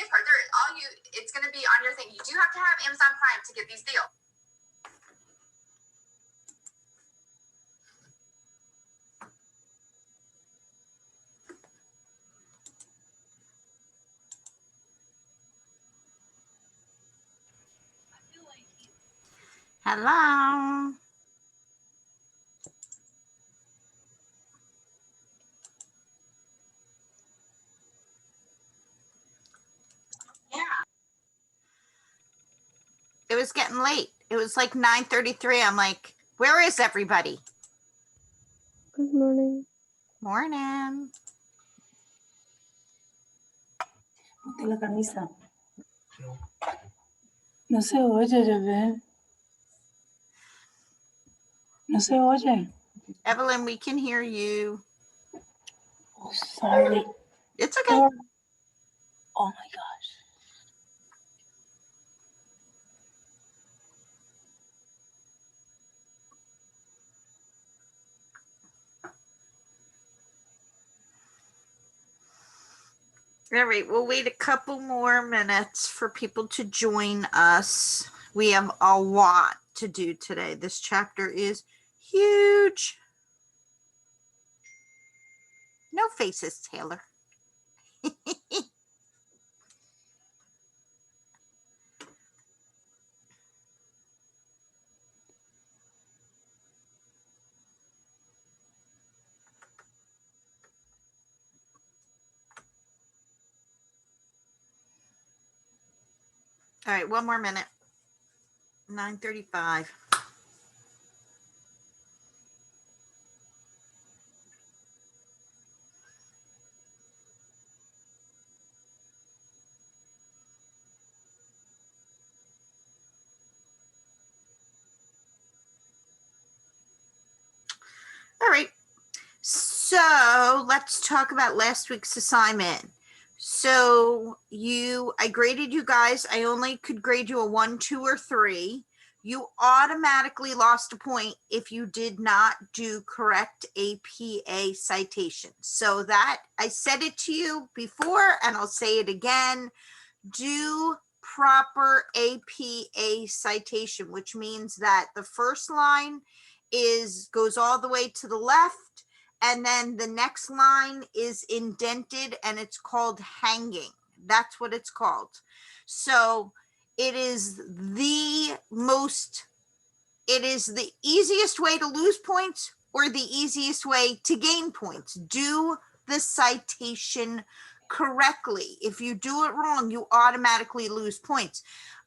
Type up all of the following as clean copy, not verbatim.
gift card. It's going to be on your thing. You do have to have Amazon Prime to get these deals. Hello. Yeah. It was getting late. It was like 9:33. I'm like, where is everybody? Good morning. Morning. Ponte la camisa. No se oye, bebé. No se oye. Evelyn, we can hear you. Oh, sorry. It's okay. Oh my gosh. All right, we'll wait a couple more minutes for people to join us. We have a lot to do today. This chapter is huge. No faces, Taylor. All right, one more minute. 9:35. All right. So let's talk about last week's assignment. So I graded you guys. I only could grade you a 1, 2, or 3. You automatically lost a point if you did not do correct APA citations. So that I said it to you before, and I'll say it again. Do proper APA citation, which means that the first line goes all the way to the left, and then the next line is indented and it's called hanging. That's what it's called. So it is the easiest way to lose points or the easiest way to gain points. Do the citation correctly. If you do it wrong, you automatically lose points.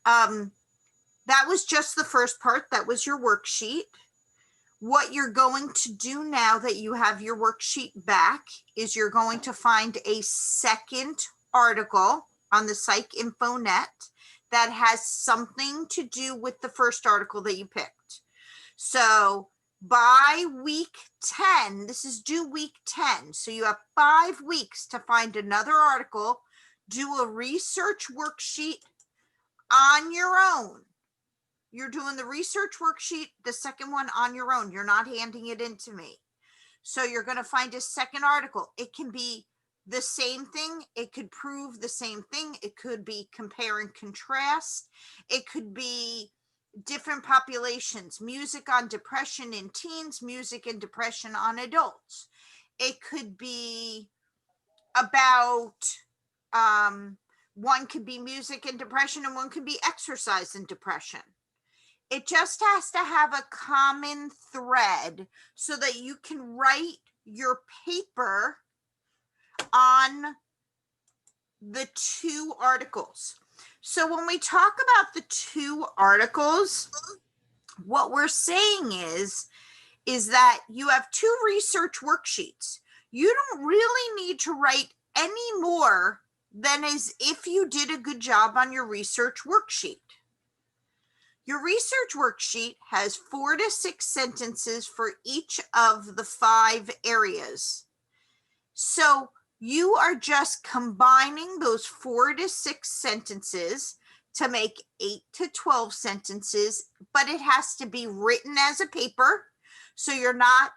That was just the first part. That was your worksheet. What you're going to do now that you have your worksheet back is you're going to find a second article on the Psych Info Net that has something to do with the first article that you picked. So by week 10, this is due week 10. So you have 5 weeks to find another article, do a research worksheet on your own. You're doing the research worksheet, the second one on your own. You're not handing it in to me. So you're going to find a second article. It can be the same thing. It could prove the same thing. It could be compare and contrast. It could be different populations, music on depression in teens, music and depression on adults. It could be about, one could be music and depression and one could be exercise and depression. It just has to have a common thread so that you can write your paper on the 2 articles. So when we talk about the 2 articles, what we're saying is that you have 2 research worksheets. You don't really need to write any more than as if you did a good job on your research worksheet. Your research worksheet has 4 to 6 sentences for each of the 5 areas. So you are just combining those 4 to 6 sentences to make 8 to 12 sentences, but it has to be written as a paper. So you're not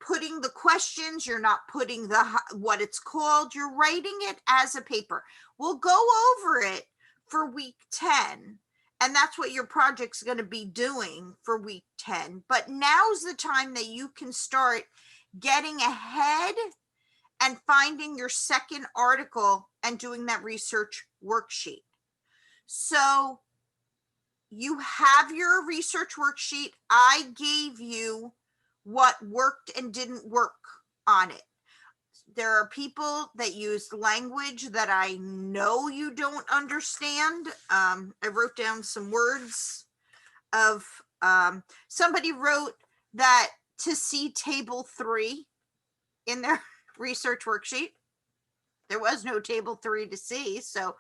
putting the questions, you're not putting what it's called, you're writing it as a paper. We'll go over it for week 10, and that's what your project's going to be doing for week 10. But now's the time that you can start getting ahead and finding your second article and doing that research worksheet. So you have your research worksheet. I gave you what worked and didn't work on it. There are people that used language that I know you don't understand. I wrote down some words of, somebody wrote that to see table 3 in their research worksheet. There was no table 3 to see. So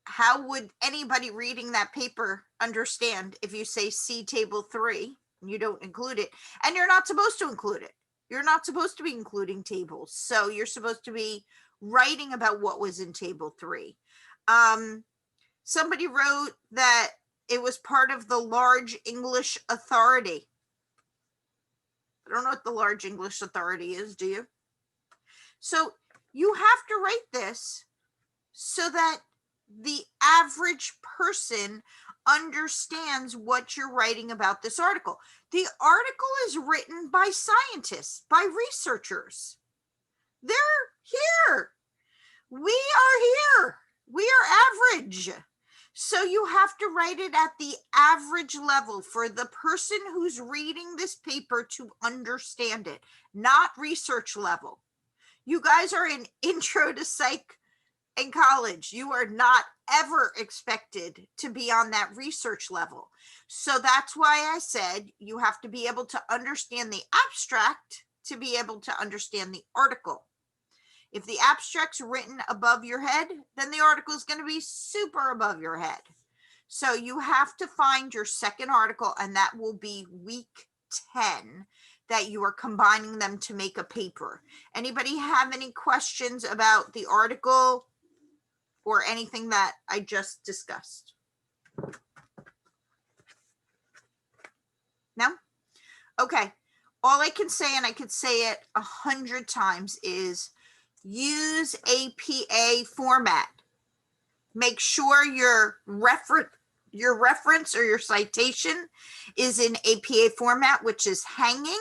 how would anybody reading that paper understand if you say see table 3 and you don't include it? And you're not supposed to include it. You're not supposed to be including tables. So you're supposed to be writing about what was in table 3. Somebody wrote that it was part of the large English authority. I don't know what the large English authority is, do you? So you have to write this so that the average person understands what you're writing about this article. The article is written by scientists, by researchers. They're here. We are here. We are average. So you have to write it at the average level for the person who's reading this paper to understand it, not research level. You guys are in intro to psych in college. You are not ever expected to be on that research level. So that's why I said you have to be able to understand the abstract to be able to understand the article. If the abstract's written above your head, then the article is going to be super above your head. So you have to find your second article, and that will be week 10 that you are combining them to make a paper. Anybody have any questions about the article or anything that I just discussed? No? Okay. All I can say, and I could say it 100 times, is use APA format. Make sure your reference or your citation is in APA format, which is hanging.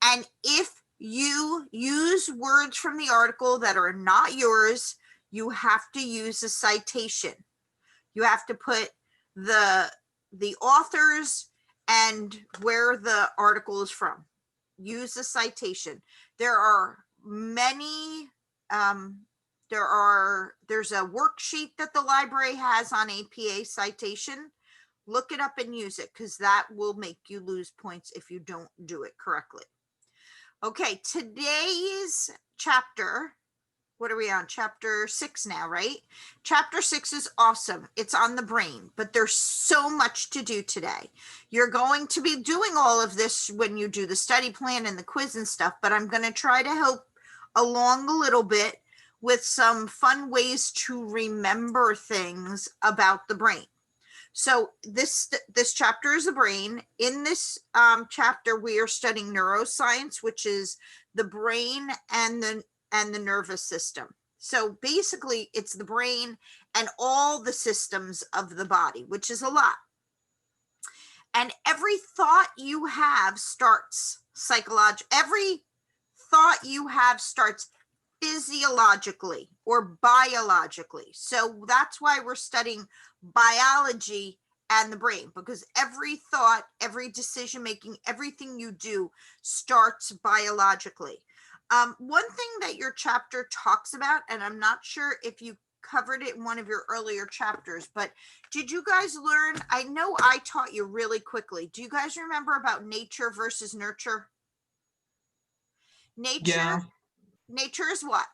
And if you use words from the article that are not yours, you have to use a citation. You have to put the authors and where the article is from. Use a citation. There are many, there's a worksheet that the library has on APA citation. Look it up and use it, because that will make you lose points if you don't do it correctly. Okay, today's chapter, what are we on? Chapter 6 now, right? Chapter 6 is awesome. It's on the brain, but there's so much to do today. You're going to be doing all of this when you do the study plan and the quiz and stuff, but I'm going to try to help along a little bit with some fun ways to remember things about the brain. So this chapter is the brain. In this chapter, we are studying neuroscience, which is the brain and the nervous system. So basically, it's the brain and all the systems of the body, which is a lot. And every thought you have starts every thought you have starts physiologically or biologically. So that's why we're studying biology and the brain, because every thought, every decision making, everything you do starts biologically. One thing that your chapter talks about, and I'm not sure if you covered it in one of your earlier chapters, but did you guys learn? I know I taught you really quickly. Do you guys remember about nature versus nurture? Nature. Yeah. Nature is what?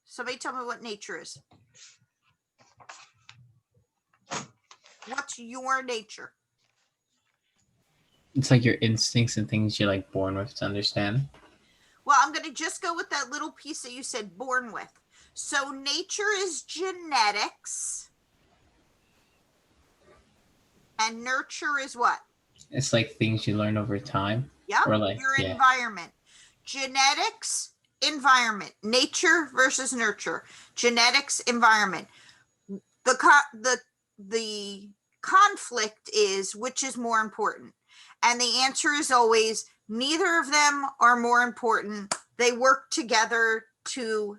Somebody tell me what nature is. What's your nature? It's like your instincts and things you're like born with to understand. Well, I'm going to just go with that little piece that you said born with. So nature is genetics. And nurture is what? It's like things you learn over time. Yep, Or like, your yeah. environment. genetics, environment, nature versus nurture, genetics, environment. The conflict is which is more important, and the answer is always neither of them are more important. They work together to,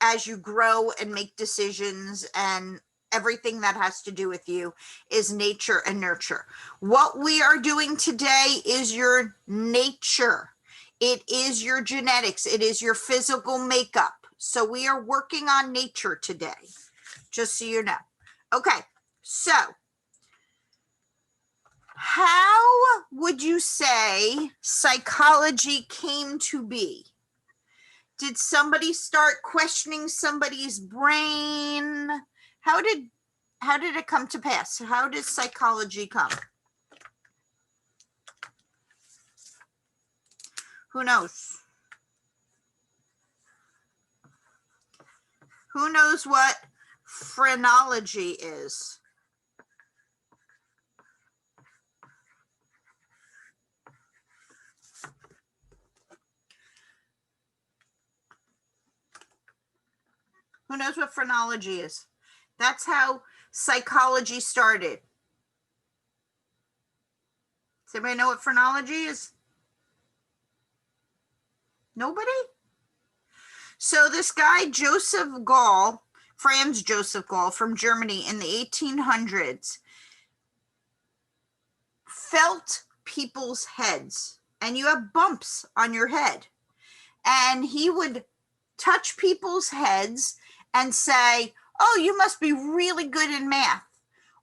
as you grow and make decisions, and everything that has to do with you is nature and nurture. What we are doing today is your nature. It is your genetics. It is your physical makeup. So we are working on nature today, just so you know. Okay, so how would you say psychology came to be? Did somebody start questioning somebody's brain? How did it come to pass? How did psychology come? Who knows? Who knows what phrenology is? Who knows what phrenology is? That's how psychology started. Does anybody know what phrenology is? Nobody? So this guy, Franz Joseph Gall from Germany in the 1800s, felt people's heads, and you have bumps on your head. And he would touch people's heads and say, oh, you must be really good in math,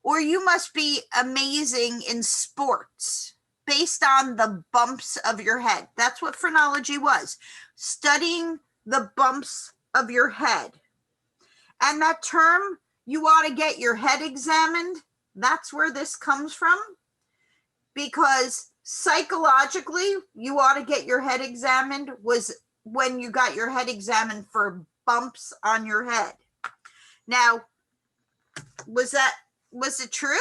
or you must be amazing in sports, based on the bumps of your head. That's what phrenology was, studying the bumps of your head. And that term, you ought to get your head examined, that's where this comes from, because psychologically, you ought to get your head examined was when you got your head examined for bumps on your head. Now, was it true?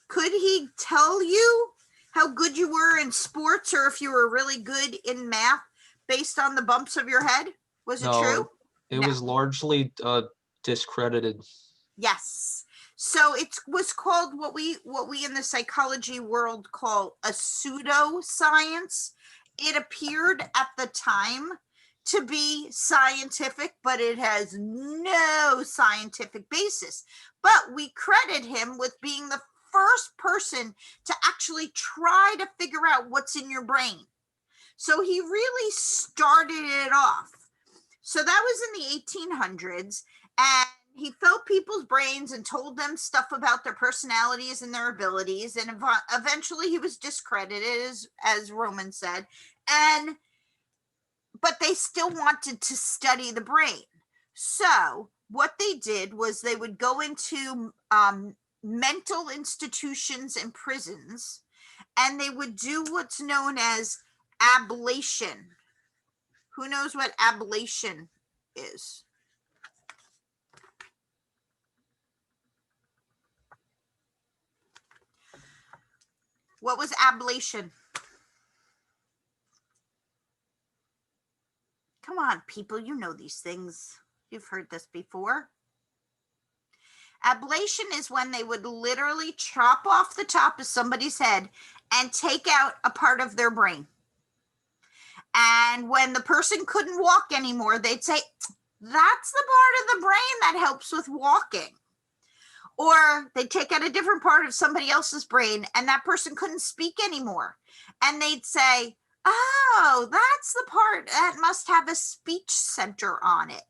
Could he tell you how good you were in sports, or if you were really good in math based on the bumps of your head? Was it true? It No. was largely discredited. Yes. So it was called what we in the psychology world call a pseudoscience. It appeared at the time to be scientific, but it has no scientific basis. But we credit him with being the first person to actually try to figure out what's in your brain. So he really started it off. So that was in the 1800s, and he felt people's brains and told them stuff about their personalities and their abilities. And eventually he was discredited, as Roman said, but they still wanted to study the brain. So what they did was they would go into mental institutions and prisons, and they would do what's known as ablation. Who knows what ablation is? What was ablation? Come on, people, you know these things. You've heard this before. Ablation is when they would literally chop off the top of somebody's head and take out a part of their brain. And when the person couldn't walk anymore, they'd say, that's the part of the brain that helps with walking. Or they'd take out a different part of somebody else's brain, and that person couldn't speak anymore. And they'd say, oh, that's the part that must have a speech center on it.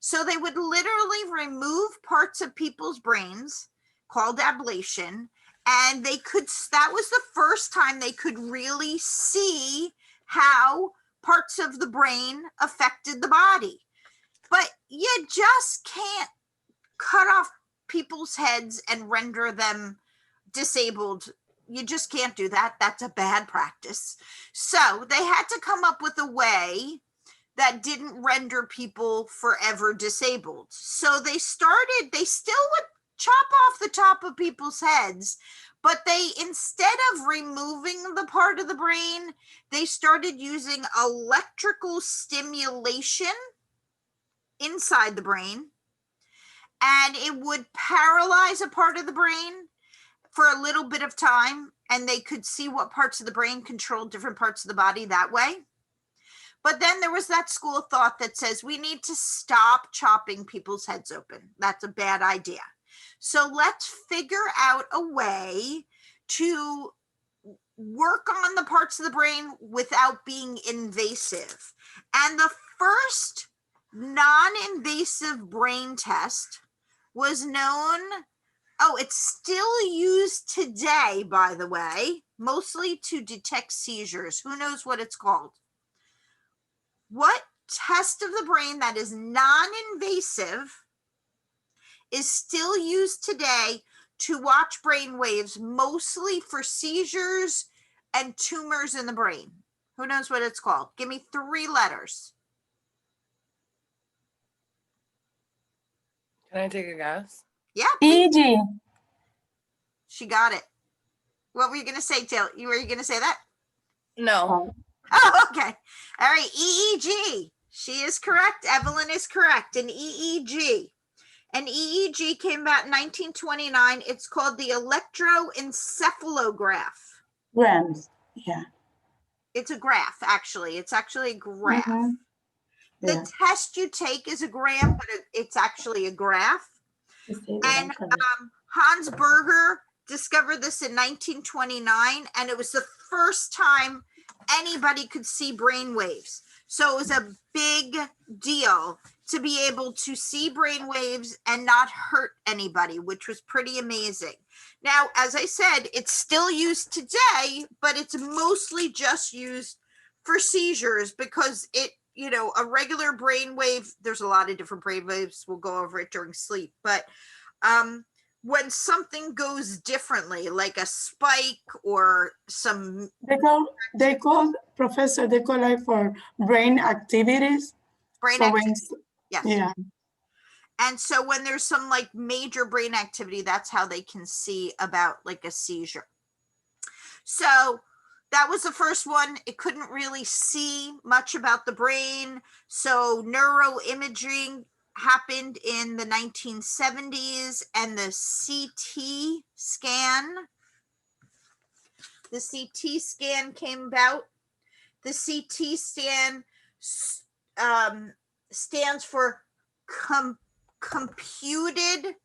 So they would literally remove parts of people's brains, called ablation, and that was the first time they could really see how parts of the brain affected the body. But you just can't cut off people's heads and render them disabled. You just can't do that. That's a bad practice. So they had to come up with a way that didn't render people forever disabled. So they still would chop off the top of people's heads, But they, instead of removing the part of the brain, they started using electrical stimulation inside the brain, and it would paralyze a part of the brain for a little bit of time, and they could see what parts of the brain controlled different parts of the body that way. But then there was that school of thought that says we need to stop chopping people's heads open. That's a bad idea. So let's figure out a way to work on the parts of the brain without being invasive. And the first non-invasive brain test was known, it's still used today, by the way, mostly to detect seizures. Who knows what it's called? What test of the brain that is non-invasive is still used today to watch brain waves, mostly for seizures and tumors in the brain? Who knows what it's called? Give me 3 letters. Can I take a guess? Yeah, please. EG. She got it. What were you going to say, Jill? Were you going to say that? No. Oh, okay. All right. EEG. She is correct. Evelyn is correct. An EEG. An EEG came about in 1929. It's called the electroencephalograph. Grams. Yeah. It's a graph, actually. It's actually a graph. Mhm. The Yeah. test you take is a gram, but it's actually a graph. And Hans Berger discovered this in 1929, and it was the first time anybody could see brain waves. So it was a big deal to be able to see brain waves and not hurt anybody, which was pretty amazing. Now, as I said, it's still used today, but it's mostly just used for seizures because a regular brain wave, there's a lot of different brain waves. We'll go over it during sleep, but when something goes differently, like a spike or some They call like for brain activities. brain So activity. Yes. yeah. And so when there's some like major brain activity, that's how they can see about like a seizure. So that was the first one. It couldn't really see much about the brain. So neuroimaging happened in the 1970s, and the CT scan came about. The CT scan stands for computed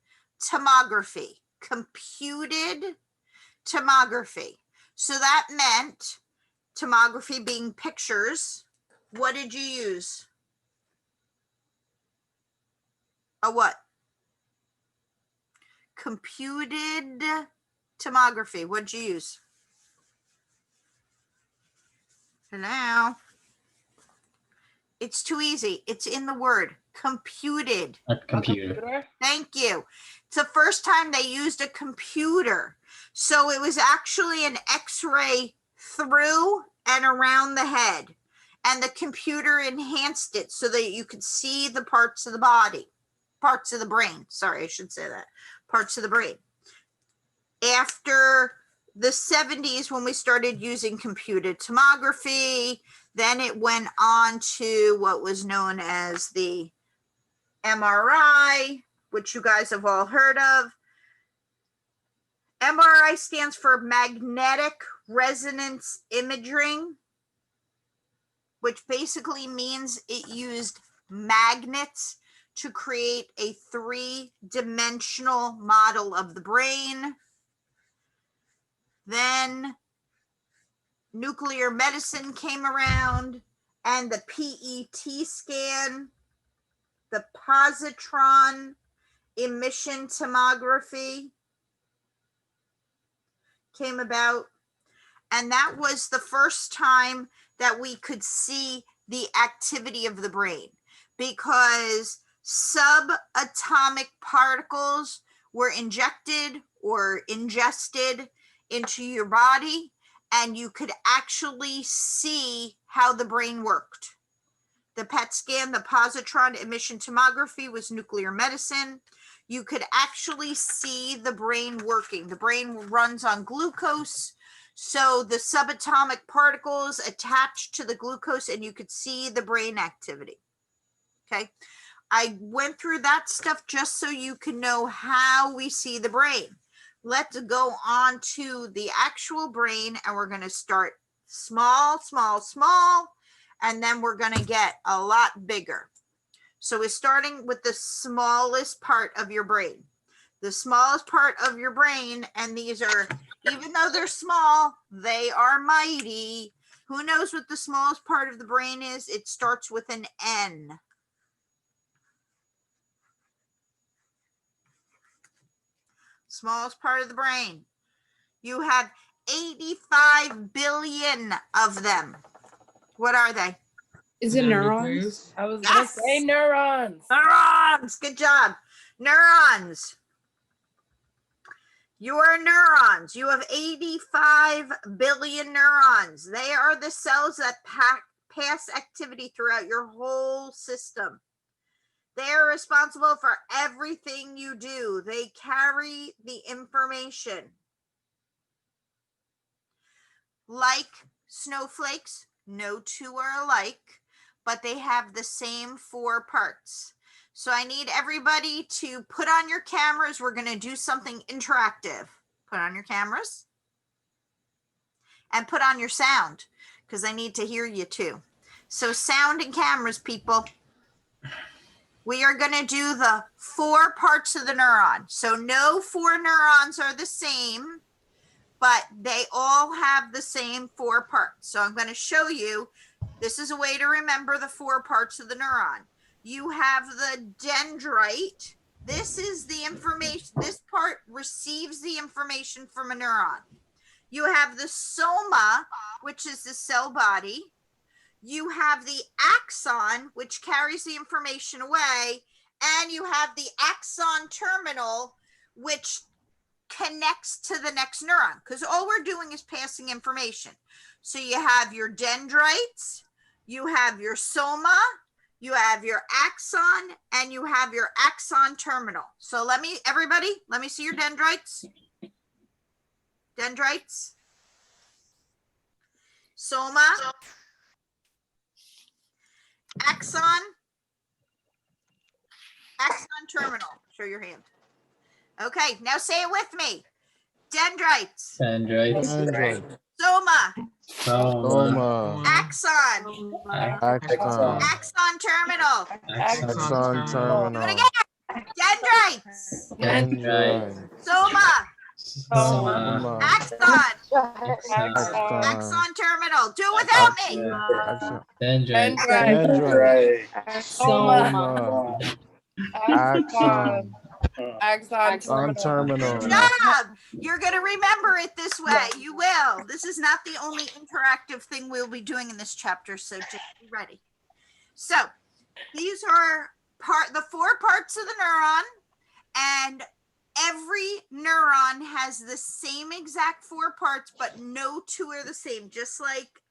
tomography. Computed tomography. So that meant tomography being pictures. What did you use? A what? Computed tomography. What'd you use? Hello? It's too easy. It's in the word. Computed. A computer. Thank you. It's the first time they used a computer. So it was actually an X-ray through and around the head. And the computer enhanced it so that you could see the parts of the body. Parts of the brain. Sorry, I should say that. Parts of the brain. After the 70s, when we started using computed tomography, then it went on to what was known as the MRI, which you guys have all heard of. MRI stands for magnetic resonance imaging, which basically means it used magnets to create a 3-dimensional model of the brain. Then nuclear medicine came around, and the PET scan, the positron emission tomography came about. And that was the first time that we could see the activity of the brain, because subatomic particles were injected or ingested into your body, and you could actually see how the brain worked. The PET scan, the positron emission tomography, was nuclear medicine. you could actually see the brain working. The brain runs on glucose. So the subatomic particles attached to the glucose, and you could see the brain activity. Okay. I went through that stuff just so you can know how we see the brain. Let's go on to the actual brain, and we're going to start small, small, small, and then we're going to get a lot bigger. So we're starting with the smallest part of your brain. The smallest part of your brain, and these are, even though they're small, they are mighty. Who knows what the smallest part of the brain is? It starts with an N. Smallest part of the brain. You have 85 billion of them. What are they? Is it neurons? I was gonna Yes. say neurons. Neurons. Good job. Neurons. Your neurons. You have 85 billion neurons. They are the cells that pass activity throughout your whole system. They are responsible for everything you do. They carry the information. Like snowflakes, no two are alike, but they have the same 4 parts. So I need everybody to put on your cameras. We're going to do something interactive. Put on your cameras and put on your sound, because I need to hear you too. So sound and cameras, people. We are going to do the 4 parts of the neuron. So no 4 neurons are the same, but they all have the same 4 parts. So I'm going to show you. This is a way to remember the 4 parts of the neuron. You have the dendrite. This is the information. This part receives the information from a neuron. You have the soma, which is the cell body. You have the axon, which carries the information away. And you have the axon terminal, which connects to the next neuron, because all we're doing is passing information. So you have your dendrites, you have your soma, you have your axon, and you have your axon terminal. So everybody, let me see your dendrites. Dendrites. Soma. Axon. Axon terminal. Show your hand. Okay, now say it with me. Dendrites. Dendrites. Soma. Soma. Axon. Axon. Axon terminal. Axon. Do it again. Dendrites. Dendrites. Soma. Soma. Axon. Axon. Axon terminal. Do it without me. Dendrites. Soma. Axon. Axon terminal. Good job. You're going to remember it this way. You will. This is not the only interactive thing we'll be doing in this chapter, so just be ready. So these are the 4 parts of the neuron, and every neuron has the same exact 4 parts, but no 2 are the same, just like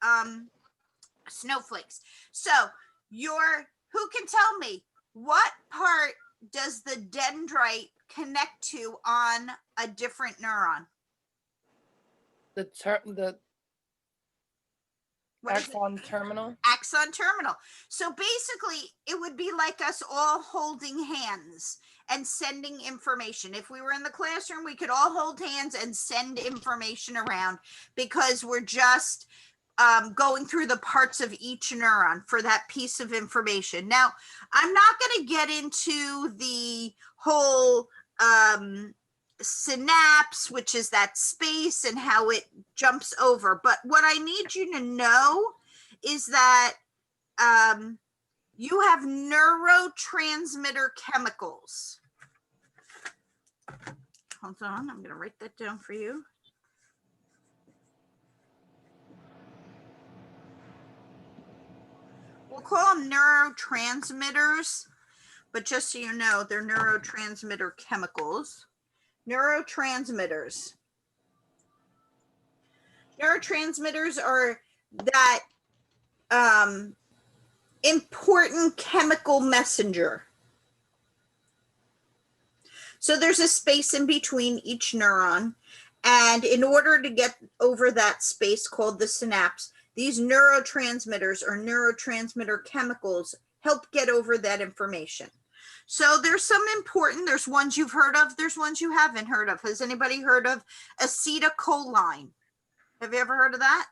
snowflakes. So who can tell me what part does the dendrite connect to on a different neuron? The What is it? axon terminal. Axon terminal. So basically, it would be like us all holding hands and sending information. If we were in the classroom, we could all hold hands and send information around, because we're just going through the parts of each neuron for that piece of information. Now, I'm not going to get into the whole synapse, which is that space and how it jumps over. But what I need you to know is that you have neurotransmitter chemicals. Hold on, I'm going to write that down for you. We'll call them neurotransmitters, but just so you know, they're neurotransmitter chemicals. Neurotransmitters. Neurotransmitters are that important chemical messenger. So there's a space in between each neuron. And in order to get over that space called the synapse, these neurotransmitters or neurotransmitter chemicals help get over that information. So there's some important, there's ones you've heard of, there's ones you haven't heard of. Has anybody heard of acetylcholine? Have you ever heard of that?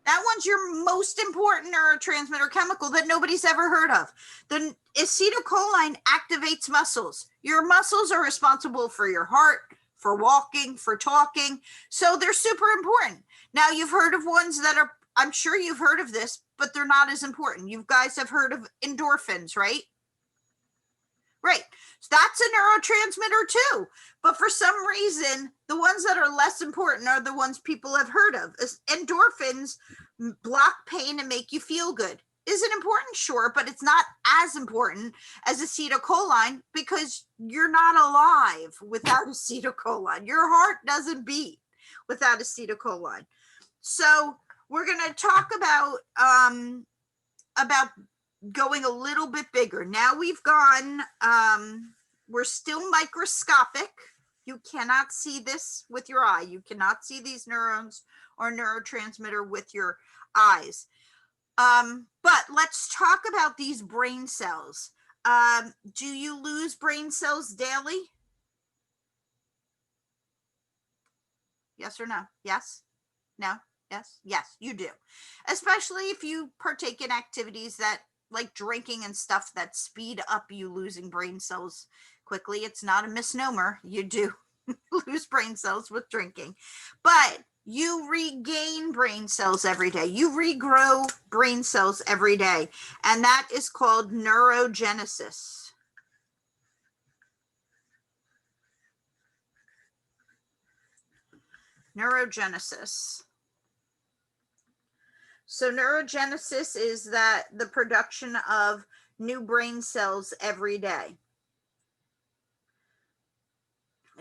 That one's your most important neurotransmitter chemical that nobody's ever heard of. The acetylcholine activates muscles. Your muscles are responsible for your heart, for walking, for talking. So they're super important. Now you've heard of ones that are, I'm sure you've heard of this, but they're not as important. You guys have heard of endorphins, right? Right. So that's a neurotransmitter too. But for some reason, the ones that are less important are the ones people have heard of. Endorphins block pain and make you feel good. Is it important? Sure, but it's not as important as acetylcholine because you're not alive without acetylcholine. Your heart doesn't beat without acetylcholine. So we're going to talk about going a little bit bigger. Now we've gone, we're still microscopic. You cannot see this with your eye. You cannot see these neurons or neurotransmitter with your eyes. But let's talk about these brain cells. Do you lose brain cells daily? Yes or no? Yes? No? Yes? Yes, you do. Especially if you partake in activities that like drinking and stuff that speed up you losing brain cells quickly. It's not a misnomer. You do lose brain cells with drinking, but you regain brain cells every day. You regrow brain cells every day. And that is called neurogenesis. Neurogenesis. So neurogenesis is that the production of new brain cells every day.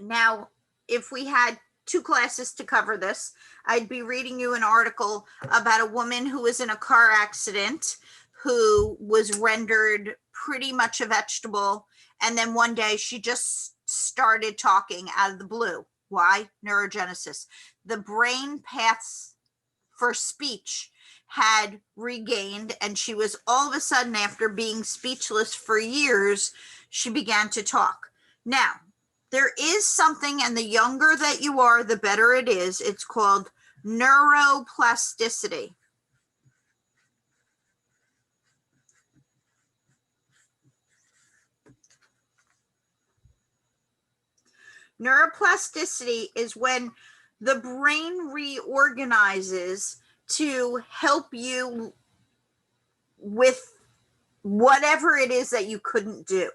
Now, if we had 2 classes to cover this, I'd be reading you an article about a woman who was in a car accident who was rendered pretty much a vegetable. And then one day she just started talking out of the blue. Why? Neurogenesis. The brain paths for speech had regained, and she was all of a sudden, after being speechless for years, she began to talk. Now, there is something, and the younger that you are, the better it is. It's called neuroplasticity. Neuroplasticity is when the brain reorganizes to help you with whatever it is that you couldn't do.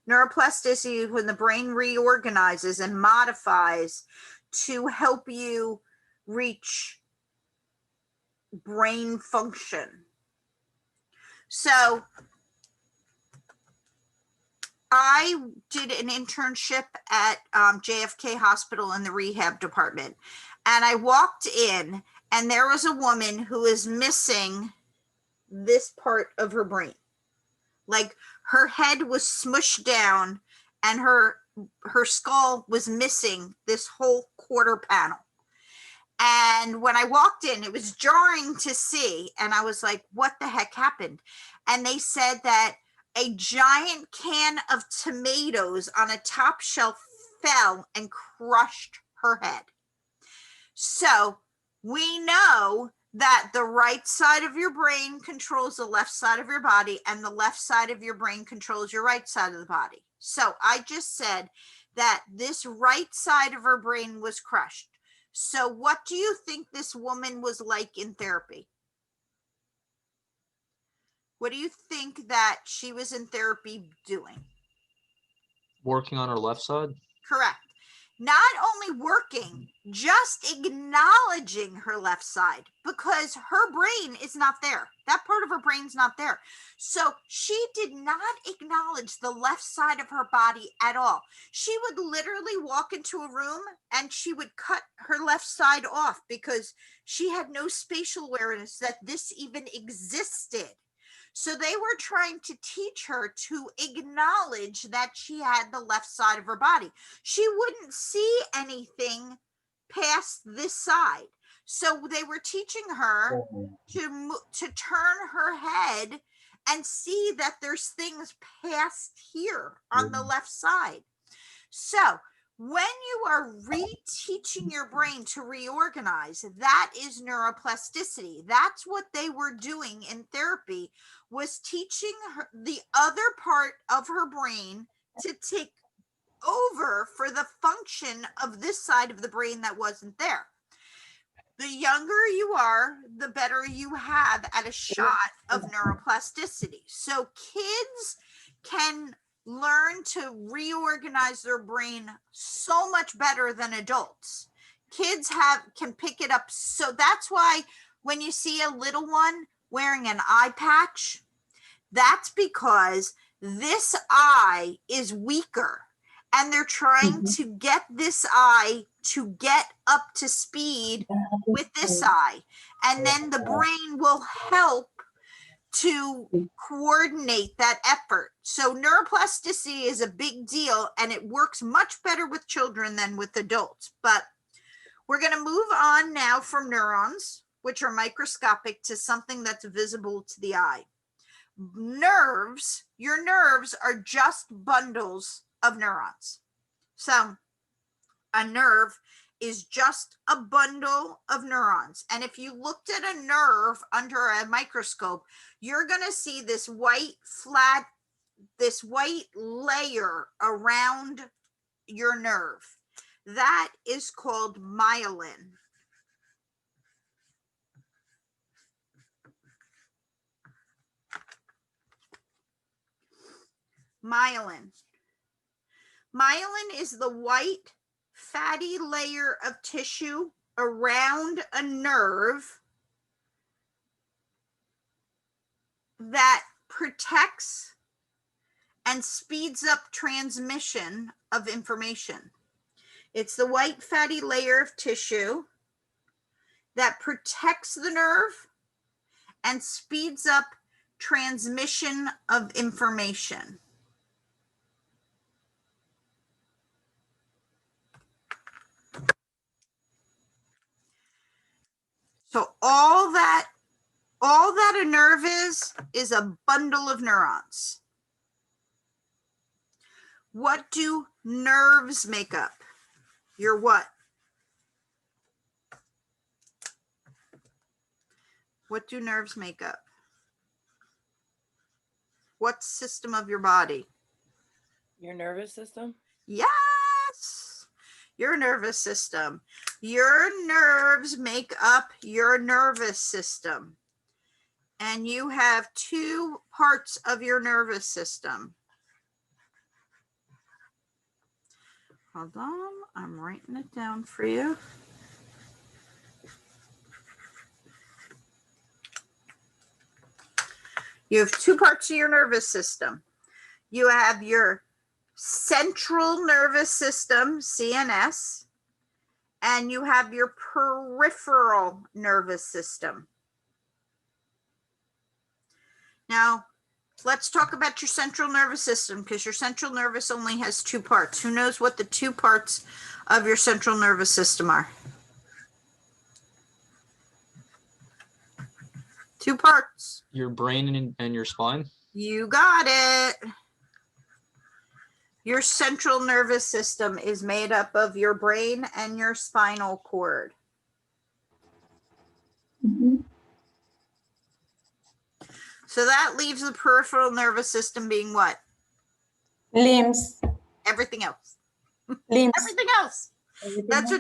Neuroplasticity is when the brain reorganizes and modifies to help you reach brain function. So I did an internship at JFK Hospital in the rehab department, and I walked in and there was a woman who is missing this part of her brain. Like her head was smushed down and her skull was missing this whole quarter panel. And when I walked in, it was jarring to see. And I was like, what the heck happened? And they said that a giant can of tomatoes on a top shelf fell and crushed her head. So we know that the right side of your brain controls the left side of your body, and the left side of your brain controls your right side of the body. So I just said that this right side of her brain was crushed. So what do you think this woman was like in therapy? What do you think that she was in therapy doing? Working on her left side? Correct. Not only working, just acknowledging her left side, because her brain is not there. That part of her brain's not there. So she did not acknowledge the left side of her body at all. She would literally walk into a room and she would cut her left side off because she had no spatial awareness that this even existed. So they were trying to teach her to acknowledge that she had the left side of her body. She wouldn't see anything past this side. So they were teaching her to turn her head and see that there's things past here on the left side. So when you are reteaching your brain to reorganize, that is neuroplasticity. That's what they were doing in therapy, was teaching her, the other part of her brain, to take over for the function of this side of the brain that wasn't there. The younger you are, the better you have at a shot of neuroplasticity. So kids can learn to reorganize their brain so much better than adults. Kids can pick it up. So that's why when you see a little one wearing an eye patch, that's because this eye is weaker, and they're trying to get this eye to get up to speed with this eye. And then the brain will help to coordinate that effort. So neuroplasticity is a big deal, and it works much better with children than with adults. But we're going to move on now from neurons, which are microscopic, to something that's visible to the eye. Nerves, your nerves are just bundles of neurons. So a nerve is just a bundle of neurons. And if you looked at a nerve under a microscope, you're going to see this white layer around your nerve. That is called myelin. Myelin. Myelin is the white, fatty layer of tissue around a nerve that protects and speeds up transmission of information. It's the white, fatty layer of tissue that protects the nerve and speeds up transmission of information. So all that a nerve is a bundle of neurons. What do nerves make up? Your what? What do nerves make up? What system of your body? Your nervous system? Yes, your nervous system. Your nerves make up your nervous system. And you have two parts of your nervous system. Hold on, I'm writing it down for you. You have two parts of your nervous system. You have your central nervous system, CNS, and you have your peripheral nervous system. Now, let's talk about your central nervous system, because your central nervous only has two parts. Who knows what the two parts of your central nervous system are? Two parts. Your brain and your spine. You got it. Your central nervous system is made up of your brain and your spinal cord. So that leaves the peripheral nervous system being what? Limbs. Everything else. Limbs. Everything else. That's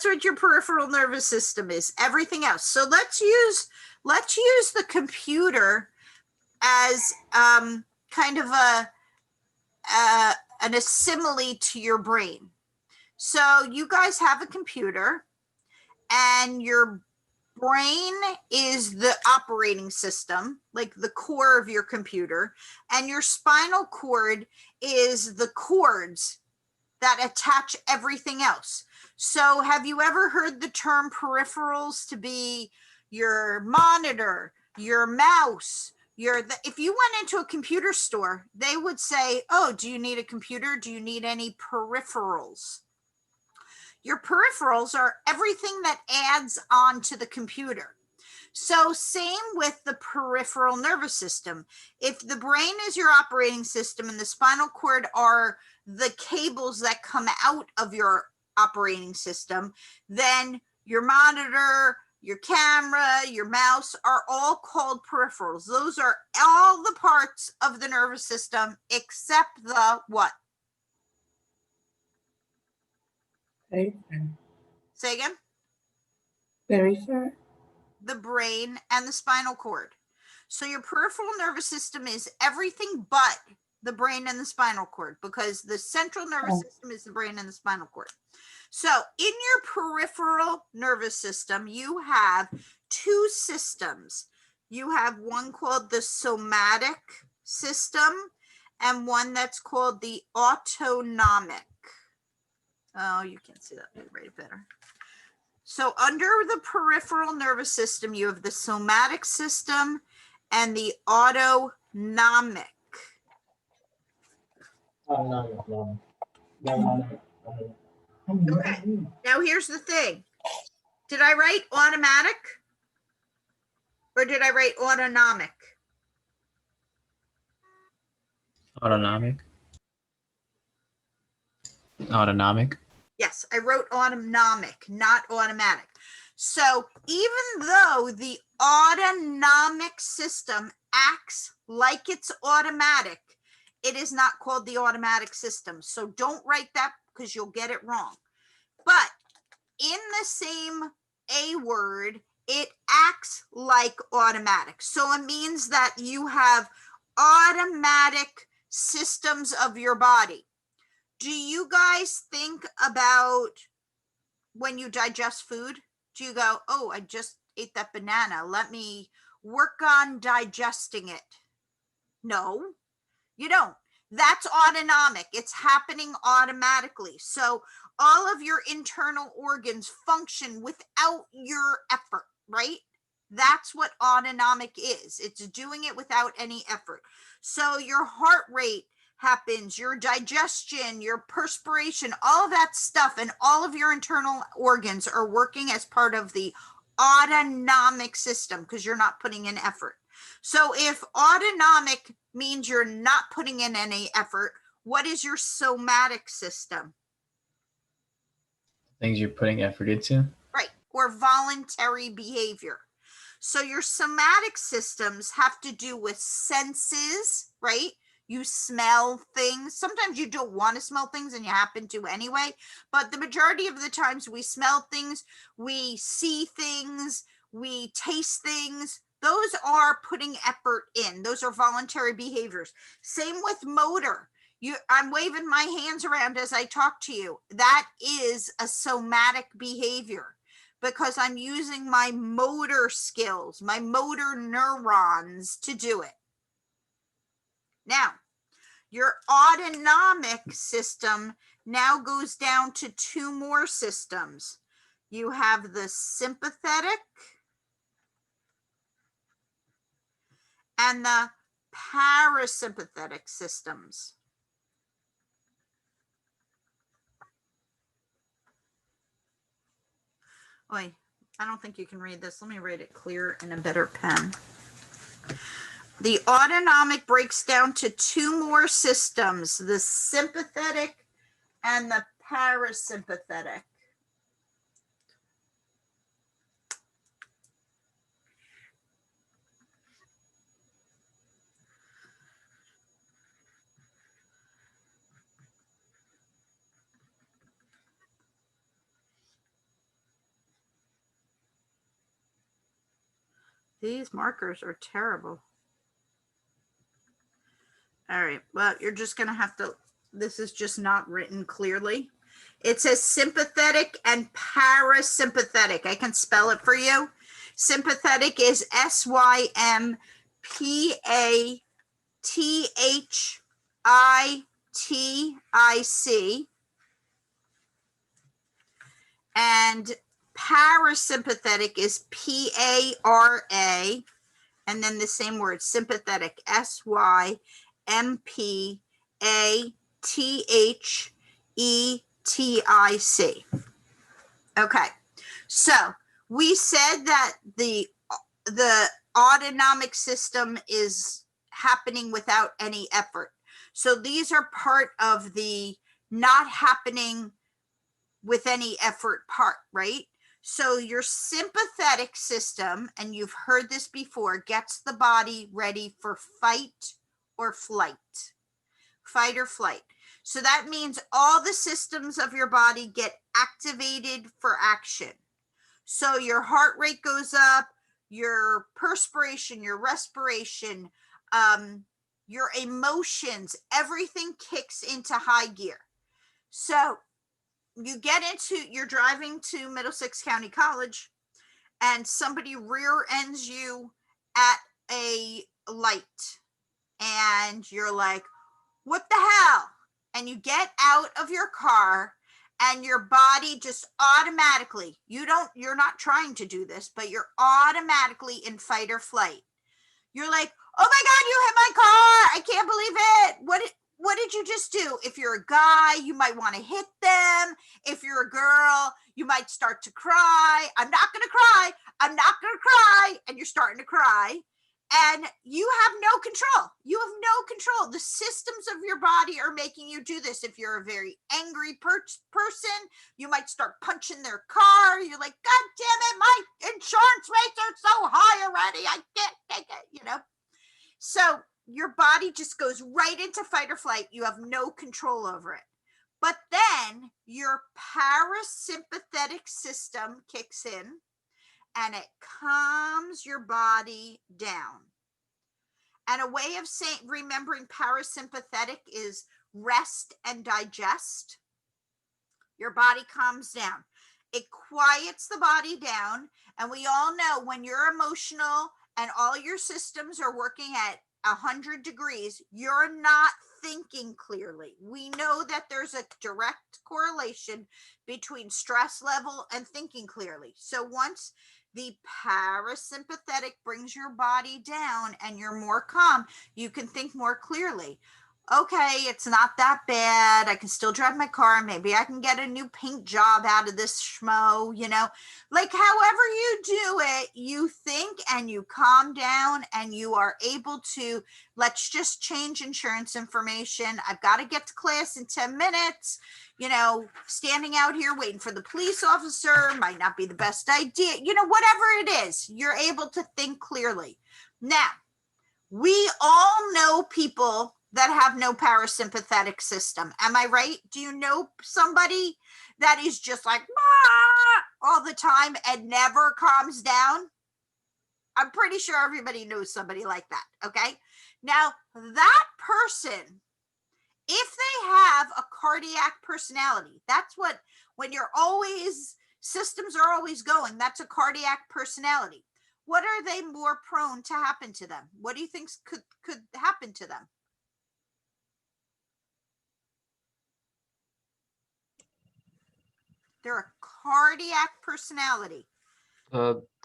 what your peripheral nervous system is. Everything else. So let's use the computer as kind of an simile to your brain. So you guys have a computer, and your brain is the operating system, like the core of your computer, and your spinal cord is the cords that attach everything else. So have you ever heard the term peripherals to be your monitor, your mouse, if you went into a computer store, they would say, oh, do you need a computer? Do you need any peripherals? Your peripherals are everything that adds on to the computer. So same with the peripheral nervous system. If the brain is your operating system and the spinal cord are the cables that come out of your operating system, then your monitor, your camera, your mouse are all called peripherals. Those are all the parts of the nervous system except the what? Peripheral. Say again? Peripheral. The brain and the spinal cord. So your peripheral nervous system is everything but the brain and the spinal cord, because the central nervous system is the brain and the spinal cord. So in your peripheral nervous system, you have two systems. You have one called the somatic system and one that's called the autonomic. Oh, you can't see that. Let me write it better. So under the peripheral nervous system, you have the somatic system and the autonomic. Okay, now here's the thing. Did I write automatic or did I write autonomic? Autonomic. Autonomic. Yes, I wrote autonomic, not automatic. So even though the autonomic system acts like it's automatic, it is not called the automatic system. So don't write that because you'll get it wrong. But in the same A word, it acts like automatic. So it means that you have automatic systems of your body. Do you guys think about when you digest food? Do you go, oh, I just ate that banana. Let me work on digesting it. No, you don't. That's autonomic. It's happening automatically. So all of your internal organs function without your effort, right? That's what autonomic is. It's doing it without any effort. So your heart rate happens, your digestion, your perspiration, all of that stuff, and all of your internal organs are working as part of the autonomic system because you're not putting in effort. So if autonomic means you're not putting in any effort, what is your somatic system? Things you're putting effort into. Right, or voluntary behavior. So your somatic systems have to do with senses, right? You smell things. Sometimes you don't want to smell things and you happen to anyway, but the majority of the times we smell things, we see things, we taste things. Those are putting effort in. Those are voluntary behaviors. Same with motor. I'm waving my hands around as I talk to you. That is a somatic behavior because I'm using my motor skills, my motor neurons to do it. Now, your autonomic system now goes down to two more systems. You have the sympathetic and the parasympathetic systems. Wait, I don't think you can read this. Let me write it clear in a better pen. The autonomic breaks down to two more systems, the sympathetic and the parasympathetic. These markers are terrible. All right, well, you're just going to have to, this is just not written clearly. It says sympathetic and parasympathetic. I can spell it for you. Sympathetic is SYMPATHIC. And parasympathetic is PARASYMPATHIC. And then the same word, sympathetic, sympathetic. Okay, so we said that the autonomic system is happening without any effort. So these are part of the not happening with any effort part, right? So your sympathetic system, and you've heard this before, gets the body ready for fight or flight. Fight or flight. So that means all the systems of your body get activated for action. So your heart rate goes up, your perspiration, your respiration, your emotions, everything kicks into high gear. So you're driving to Middlesex County College and somebody rear ends you at a light and you're like, what the hell? And you get out of your car and your body just automatically, you're not trying to do this, but you're automatically in fight or flight. You're like, oh my God, you hit my car. I can't believe it. What did you just do? If you're a guy, you might want to hit them. If you're a girl, you might start to cry. I'm not going to cry. I'm not going to cry. And you're starting to cry. And you have no control. You have no control. The systems of your body are making you do this. If you're a very angry person, you might start punching their car. You're like, God damn it, my insurance rates are so high already. I can't take it, So your body just goes right into fight or flight. You have no control over it. But then your parasympathetic system kicks in and it calms your body down. And a way of remembering parasympathetic is rest and digest. Your body calms down. It quiets the body down. And we all know when you're emotional and all your systems are working at 100 degrees, you're not thinking clearly. We know that there's a direct correlation between stress level and thinking clearly. So once the parasympathetic brings your body down and you're more calm, you can think more clearly. Okay, it's not that bad. I can still drive my car. Maybe I can get a new paint job out of this schmo, like however you do it, you think and you calm down and you are able to, let's just change insurance information. I've got to get to class in 10 minutes. Standing out here waiting for the police officer might not be the best idea. Whatever it is, you're able to think clearly. Now, we all know people that have no parasympathetic system. Am I right? Do you know somebody that is just like all the time and never calms down? I'm pretty sure everybody knows somebody like that. Okay. Now that person, if they have a cardiac personality, that's what, when systems are always going, that's a cardiac personality. What are they more prone to happen to them? What do you think could happen to them? They're a cardiac personality.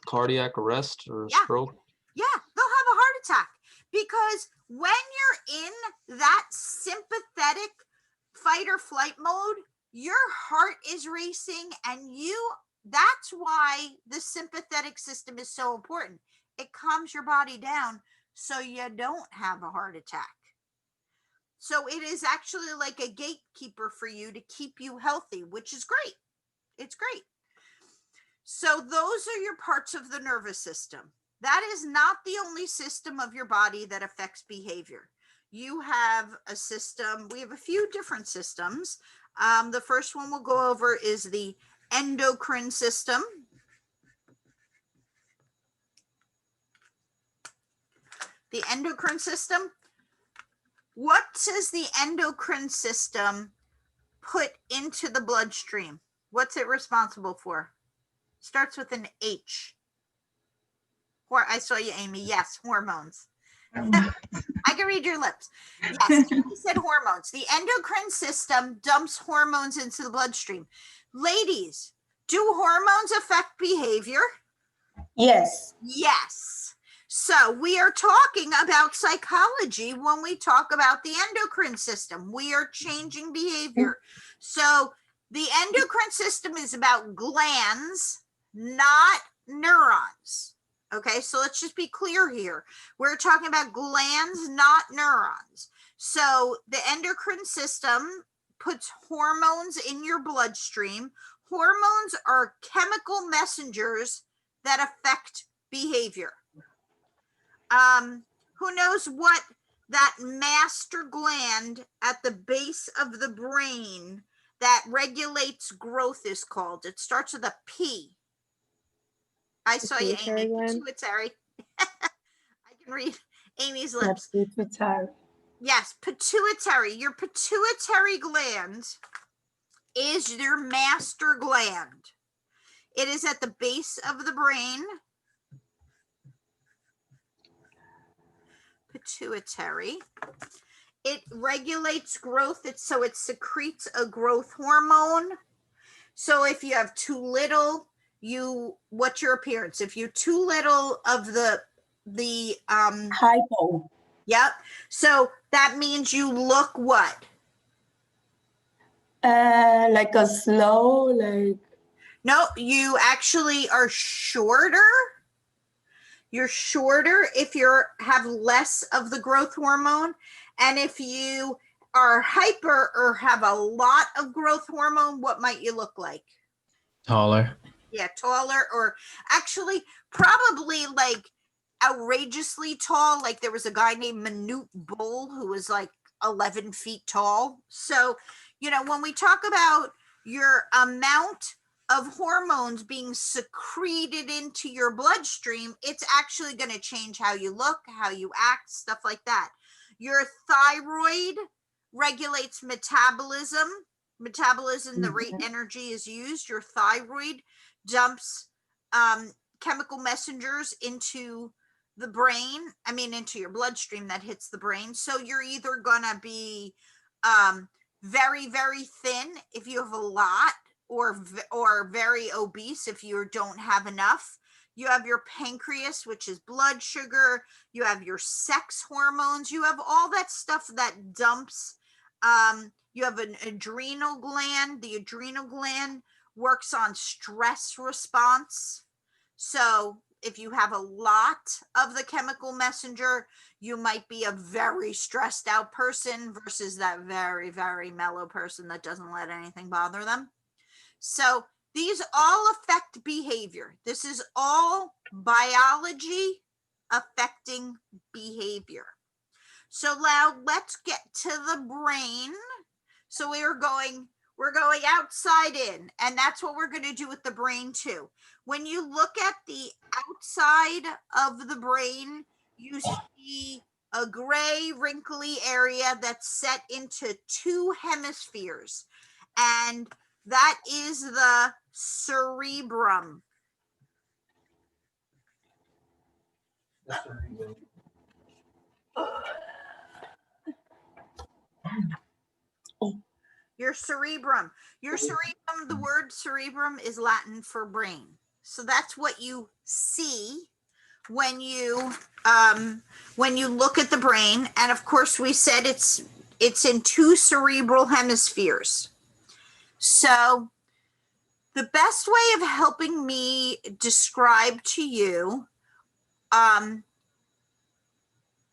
Cardiac arrest or Yeah. stroke? Yeah, they'll have a heart attack because when you're in that sympathetic fight or flight mode, your heart is racing and that's why the sympathetic system is so important. It calms your body down so you don't have a heart attack. So it is actually like a gatekeeper for you to keep you healthy, which is great. It's great. So those are your parts of the nervous system. That is not the only system of your body that affects behavior. You have a system, we have a few different systems. The first one we'll go over is the endocrine system. The endocrine system. What does the endocrine system put into the bloodstream? What's it responsible for? Starts with an H. I saw you, Amy. Yes, hormones. I can read your lips. Yes, Amy said hormones. The endocrine system dumps hormones into the bloodstream. Ladies, do hormones affect behavior? Yes. Yes. So we are talking about psychology when we talk about the endocrine system. We are changing behavior. So the endocrine system is about glands, not neurons. Okay, so let's just be clear here. We're talking about glands, not neurons. So the endocrine system puts hormones in your bloodstream. Hormones are chemical messengers that affect behavior. Who knows what that master gland at the base of the brain that regulates growth is called? It starts with a P. I saw you, Pituitary Amy. gland? Pituitary. I can read Amy's lips. Pituitary. Yes, pituitary. Your pituitary gland is your master gland. It is at the base of the brain. Pituitary. It regulates growth. So it secretes a growth hormone. So if you have too little, what's your appearance? If you're too little of the Hypo. yep. So that means you look what? Like a slow, like No, you actually are shorter. You're shorter if you have less of the growth hormone. And if you are hyper or have a lot of growth hormone, what might you look like? Taller. Yeah, taller, or actually probably like outrageously tall. Like there was a guy named Manute Bull who was like 11 feet tall. So, when we talk about your amount of hormones being secreted into your bloodstream, it's actually going to change how you look, how you act, stuff like that. Your thyroid regulates metabolism. The rate energy is used. Your thyroid dumps chemical messengers into the brain, into your bloodstream that hits the brain. So you're either gonna be very, very thin if you have a lot, or very obese if you don't have enough. You have your pancreas, which is blood sugar. You have your sex hormones. You have all that stuff that dumps. You have an adrenal gland. The adrenal gland works on stress response. So if you have a lot of the chemical messenger, you might be a very stressed out person versus that very, very mellow person that doesn't let anything bother them. So these all affect behavior. This is all biology affecting behavior. So now let's get to the brain. So we're going outside in, and that's what we're going to do with the brain too. When you look at the outside of the brain, you see a gray, wrinkly area that's set into two hemispheres, and that is the cerebrum. Your cerebrum. The word cerebrum is Latin for brain. So that's what you see when you look at the brain. And of course, we said it's in two cerebral hemispheres. So the best way of helping me describe to you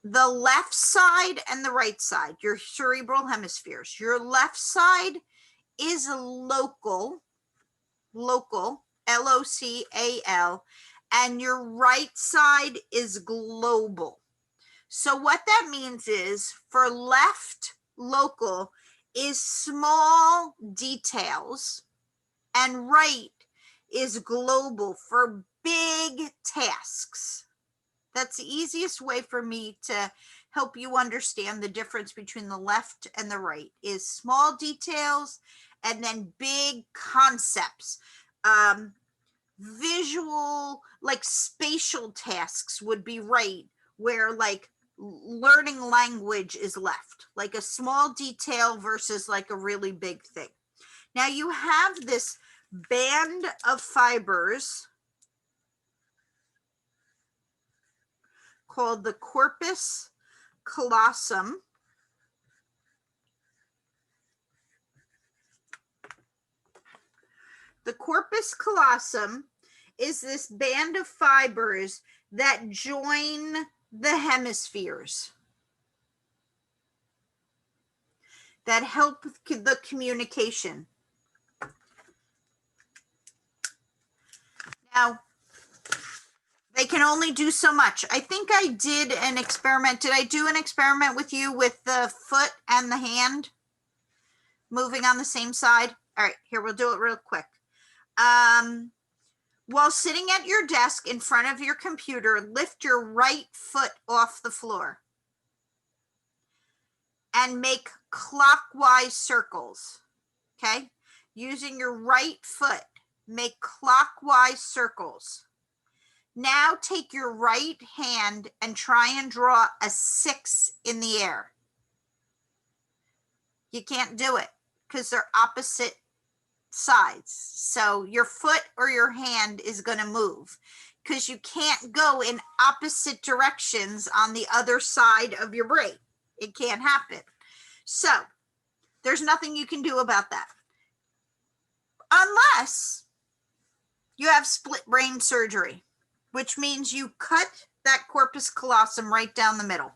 the left side and the right side, your cerebral hemispheres. Your left side is local, L-O-C-A-L, and your right side is global. So what that means is, for left, local is small details, and right is global for big tasks. That's the easiest way for me to help you understand the difference between the left and the right, is small details and then big concepts. Visual, like spatial tasks would be right, where like learning language is left, like a small detail versus like a really big thing. Now you have this band of fibers called the corpus callosum. The corpus callosum is this band of fibers that join the hemispheres that help the communication. Now, they can only do so much. I think I did an experiment. Did I do an experiment with you with the foot and the hand moving on the same side? All right, here, we'll do it real quick. While sitting at your desk in front of your computer, lift your right foot off the floor and make clockwise circles, okay? Using your right foot, make clockwise circles. Now take your right hand and try and draw a 6 in the air. You can't do it because they're opposite sides. So your foot or your hand is going to move because you can't go in opposite directions on the other side of your brain. It can't happen. So there's nothing you can do about that. Unless you have split brain surgery, which means you cut that corpus callosum right down the middle.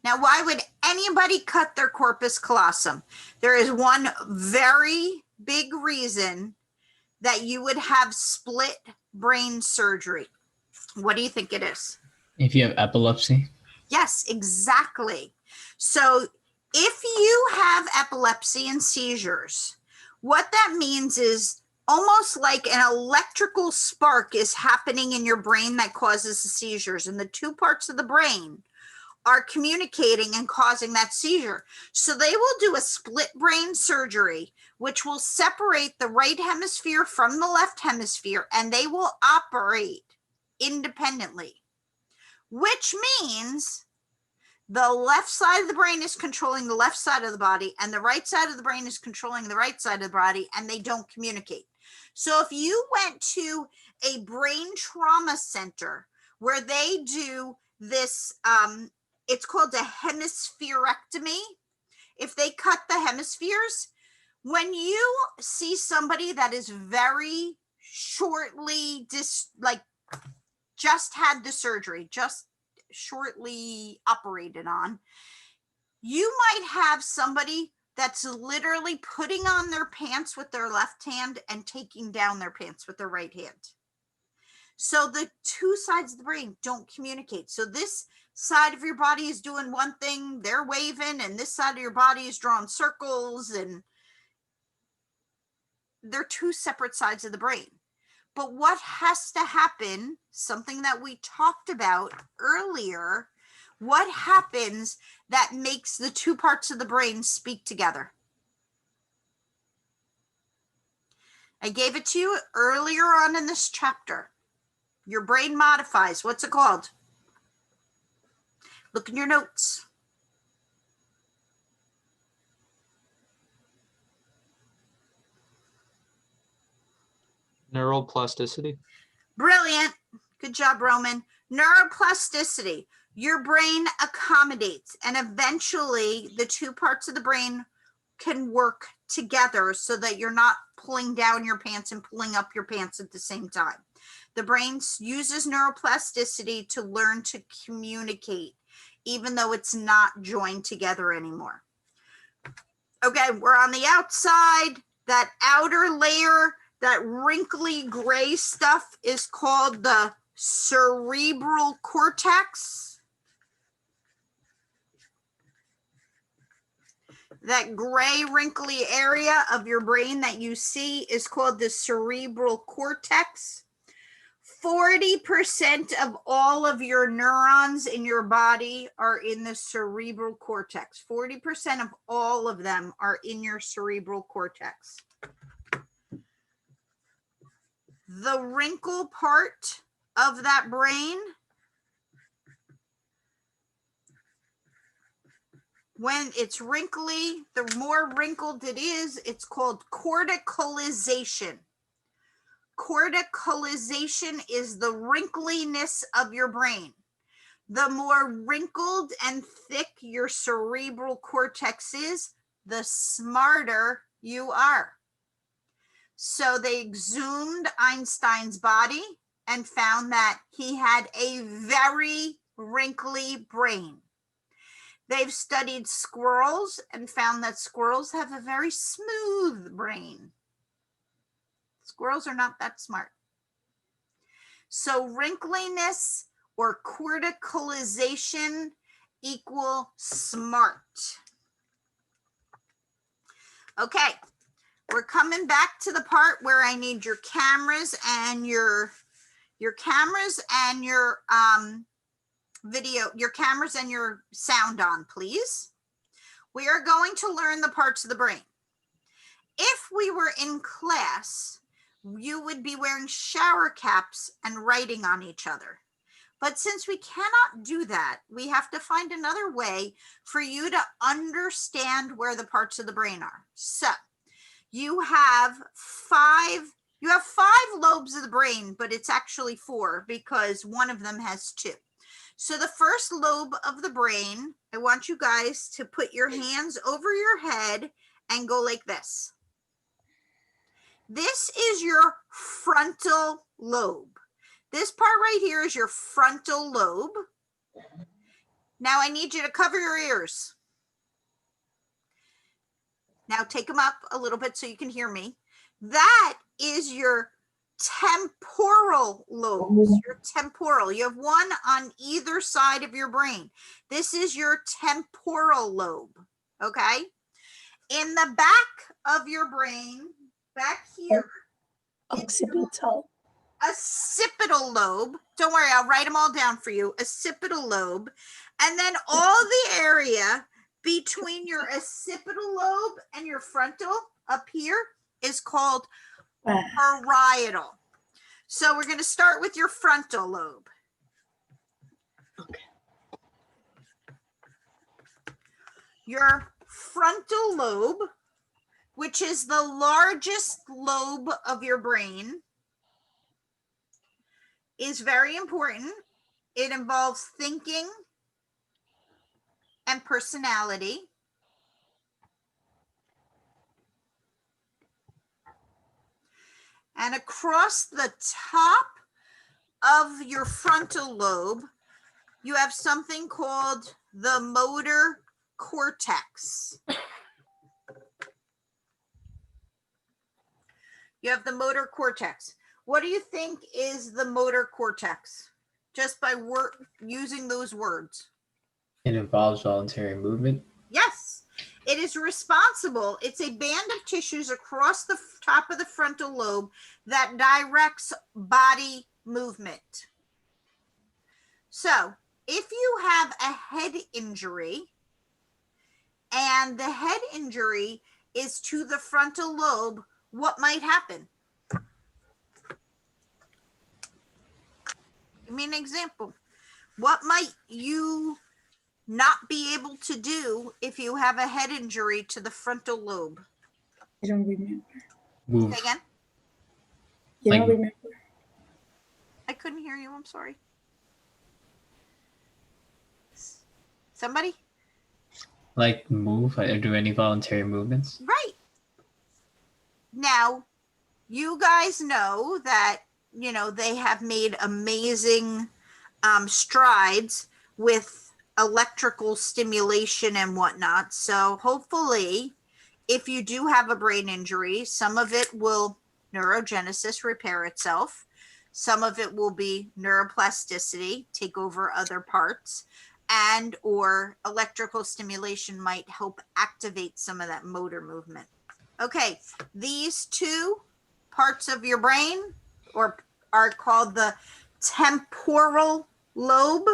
Now, why would anybody cut their corpus callosum? There is one very big reason that you would have split brain surgery. What do you think it is? If you have epilepsy. Yes, exactly. So if you have epilepsy and seizures, what that means is almost like an electrical spark is happening in your brain that causes the seizures, and the two parts of the brain are communicating and causing that seizure. So they will do a split brain surgery, which will separate the right hemisphere from the left hemisphere, and they will operate independently, which means the left side of the brain is controlling the left side of the body, and the right side of the brain is controlling the right side of the body, and they don't communicate. So if you went to a brain trauma center where they do this, it's called a hemispherectomy. If they cut the hemispheres, when you see somebody that is very shortly, just had the surgery, just shortly operated on, you might have somebody that's literally putting on their pants with their left hand and taking down their pants with their right hand. So the two sides of the brain don't communicate. So this side of your body is doing one thing, they're waving, and this side of your body is drawing circles, and they're two separate sides of the brain. But what has to happen, something that we talked about earlier, what happens that makes the two parts of the brain speak together? I gave it to you earlier on in this chapter. Your brain modifies. What's it called? Look in your notes. Neuroplasticity. Brilliant. Good job, Roman. Neuroplasticity. Your brain accommodates, and eventually the two parts of the brain can work together so that you're not pulling down your pants and pulling up your pants at the same time. The brain uses neuroplasticity to learn to communicate, even though it's not joined together anymore. Okay, we're on the outside. That outer layer, that wrinkly gray stuff, is called the cerebral cortex. That gray wrinkly area of your brain that you see is called the cerebral cortex. 40% of all of your neurons in your body are in the cerebral cortex. 40% of all of them are in your cerebral cortex. The wrinkle part of that brain, when it's wrinkly, the more wrinkled it is, it's called corticalization. Corticalization is the wrinkliness of your brain. The more wrinkled and thick your cerebral cortex is, the smarter you are. So they exhumed Einstein's body and found that he had a very wrinkly brain. They've studied squirrels and found that squirrels have a very smooth brain. Squirrels are not that smart. So wrinkliness or corticalization equal smart. Okay, we're coming back to the part where I need your cameras and your video, your cameras and your sound on, please. We are going to learn the parts of the brain. If we were in class, you would be wearing shower caps and writing on each other. But since we cannot do that, we have to find another way for you to understand where the parts of the brain are. So you have five lobes of the brain, but it's actually 4 because one of them has 2. So the first lobe of the brain, I want you guys to put your hands over your head and go like this. This is your frontal lobe. This part right here is your frontal lobe. Now I need you to cover your ears. Now take them up a little bit so you can hear me. That is your temporal lobes, your temporal. You have one on either side of your brain. This is your temporal lobe, okay? In the back of your brain, back here, Occipital. occipital lobe. Don't worry, I'll write them all down for you. Occipital lobe. And then all the area between your occipital lobe and your frontal up here is called parietal. So we're going to start with your frontal lobe. Okay. Your frontal lobe, which is the largest lobe of your brain, is very important. It involves thinking and personality. And across the top of your frontal lobe, you have something called the motor cortex. You have the motor cortex. What do you think is the motor cortex? Just by using those words. It involves voluntary movement. Yes, it is responsible. It's a band of tissues across the top of the frontal lobe that directs body movement. So if you have a head injury and the head injury is to the frontal lobe, what might happen? Give me an example. What might you not be able to do if you have a head injury to the frontal lobe? I don't remember. Move. Say again? You Like- don't remember? I couldn't hear you. I'm sorry. Somebody? Like move or do any voluntary movements. Right. Now, you guys know that, you know, they have made amazing strides with electrical stimulation and whatnot. So hopefully, if you do have a brain injury, some of it will neurogenesis, repair itself. Some of it will be neuroplasticity, take over other parts, and or electrical stimulation might help activate some of that motor movement. Okay, these 2 parts of your brain are called the temporal lobe.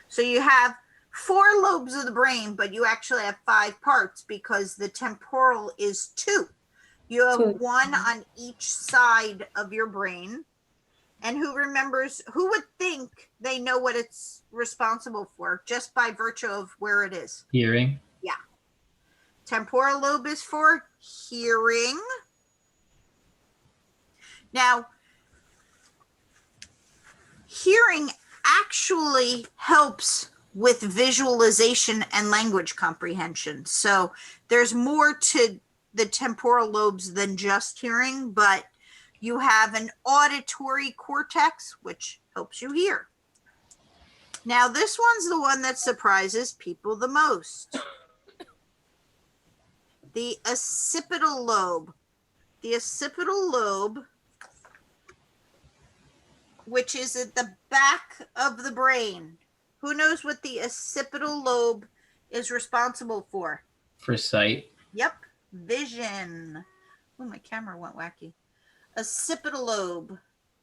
So you have 4 lobes of the brain, but you actually have 5 parts because the temporal is 2. You have 2. 1 on each side of your brain. And who would think they know what it's responsible for just by virtue of where it is? Hearing. Yeah. Temporal lobe is for hearing. Now, hearing actually helps with visualization and language comprehension. So there's more to the temporal lobes than just hearing, but you have an auditory cortex, which helps you hear. Now, this one's the one that surprises people the most. The occipital lobe. The occipital lobe, which is at the back of the brain. Who knows what the occipital lobe is responsible for? For sight. Yep, vision. Oh, my camera went wacky. Occipital lobe.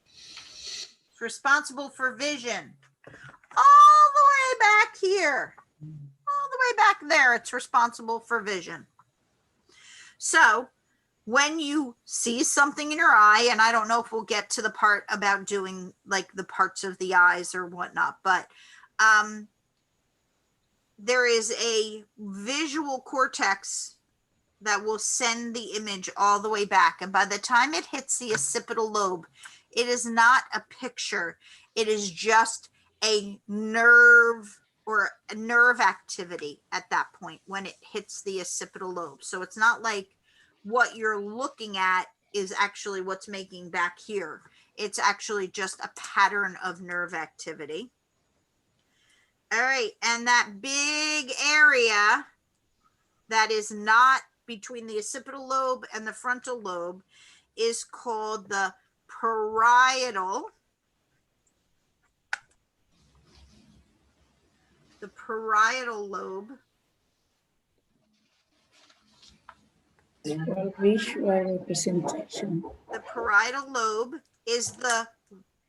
It's responsible for vision. All the way back here. All the way back there, it's responsible for vision. So when you see something in your eye, and I don't know if we'll get to the part about doing like the parts of the eyes or whatnot, but there is a visual cortex that will send the image all the way back. And by the time it hits the occipital lobe, it is not a picture. It is just a nerve or a nerve activity at that point when it hits the occipital lobe. So it's not like what you're looking at is actually what's making back here. It's actually just a pattern of nerve activity. All right, and that big area that is not between the occipital lobe and the frontal lobe is called the parietal. The parietal lobe. For visual representation. The parietal lobe is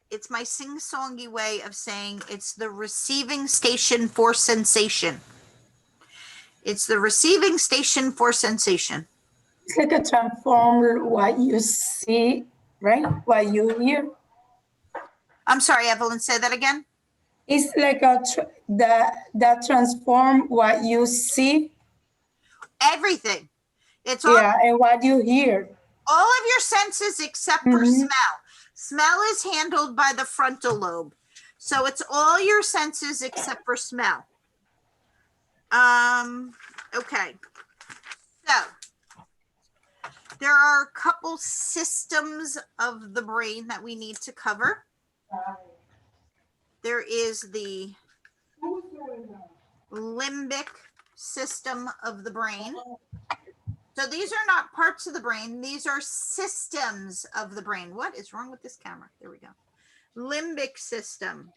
it's my sing-songy way of saying it's the receiving station for sensation. It's the receiving station for sensation. It's like a transformer, what you see, right? What you hear. I'm sorry, Evelyn, say that again. It's like that transform what you see. Everything. It's all, Yeah, and what you hear. all of your senses except for smell. Smell is handled by the frontal lobe. So it's all your senses except for smell. Okay. So there are a couple systems of the brain that we need to cover. There is the limbic system of the brain. So these are not parts of the brain. These are systems of the brain. What is wrong with this camera? There we go. Limbic system.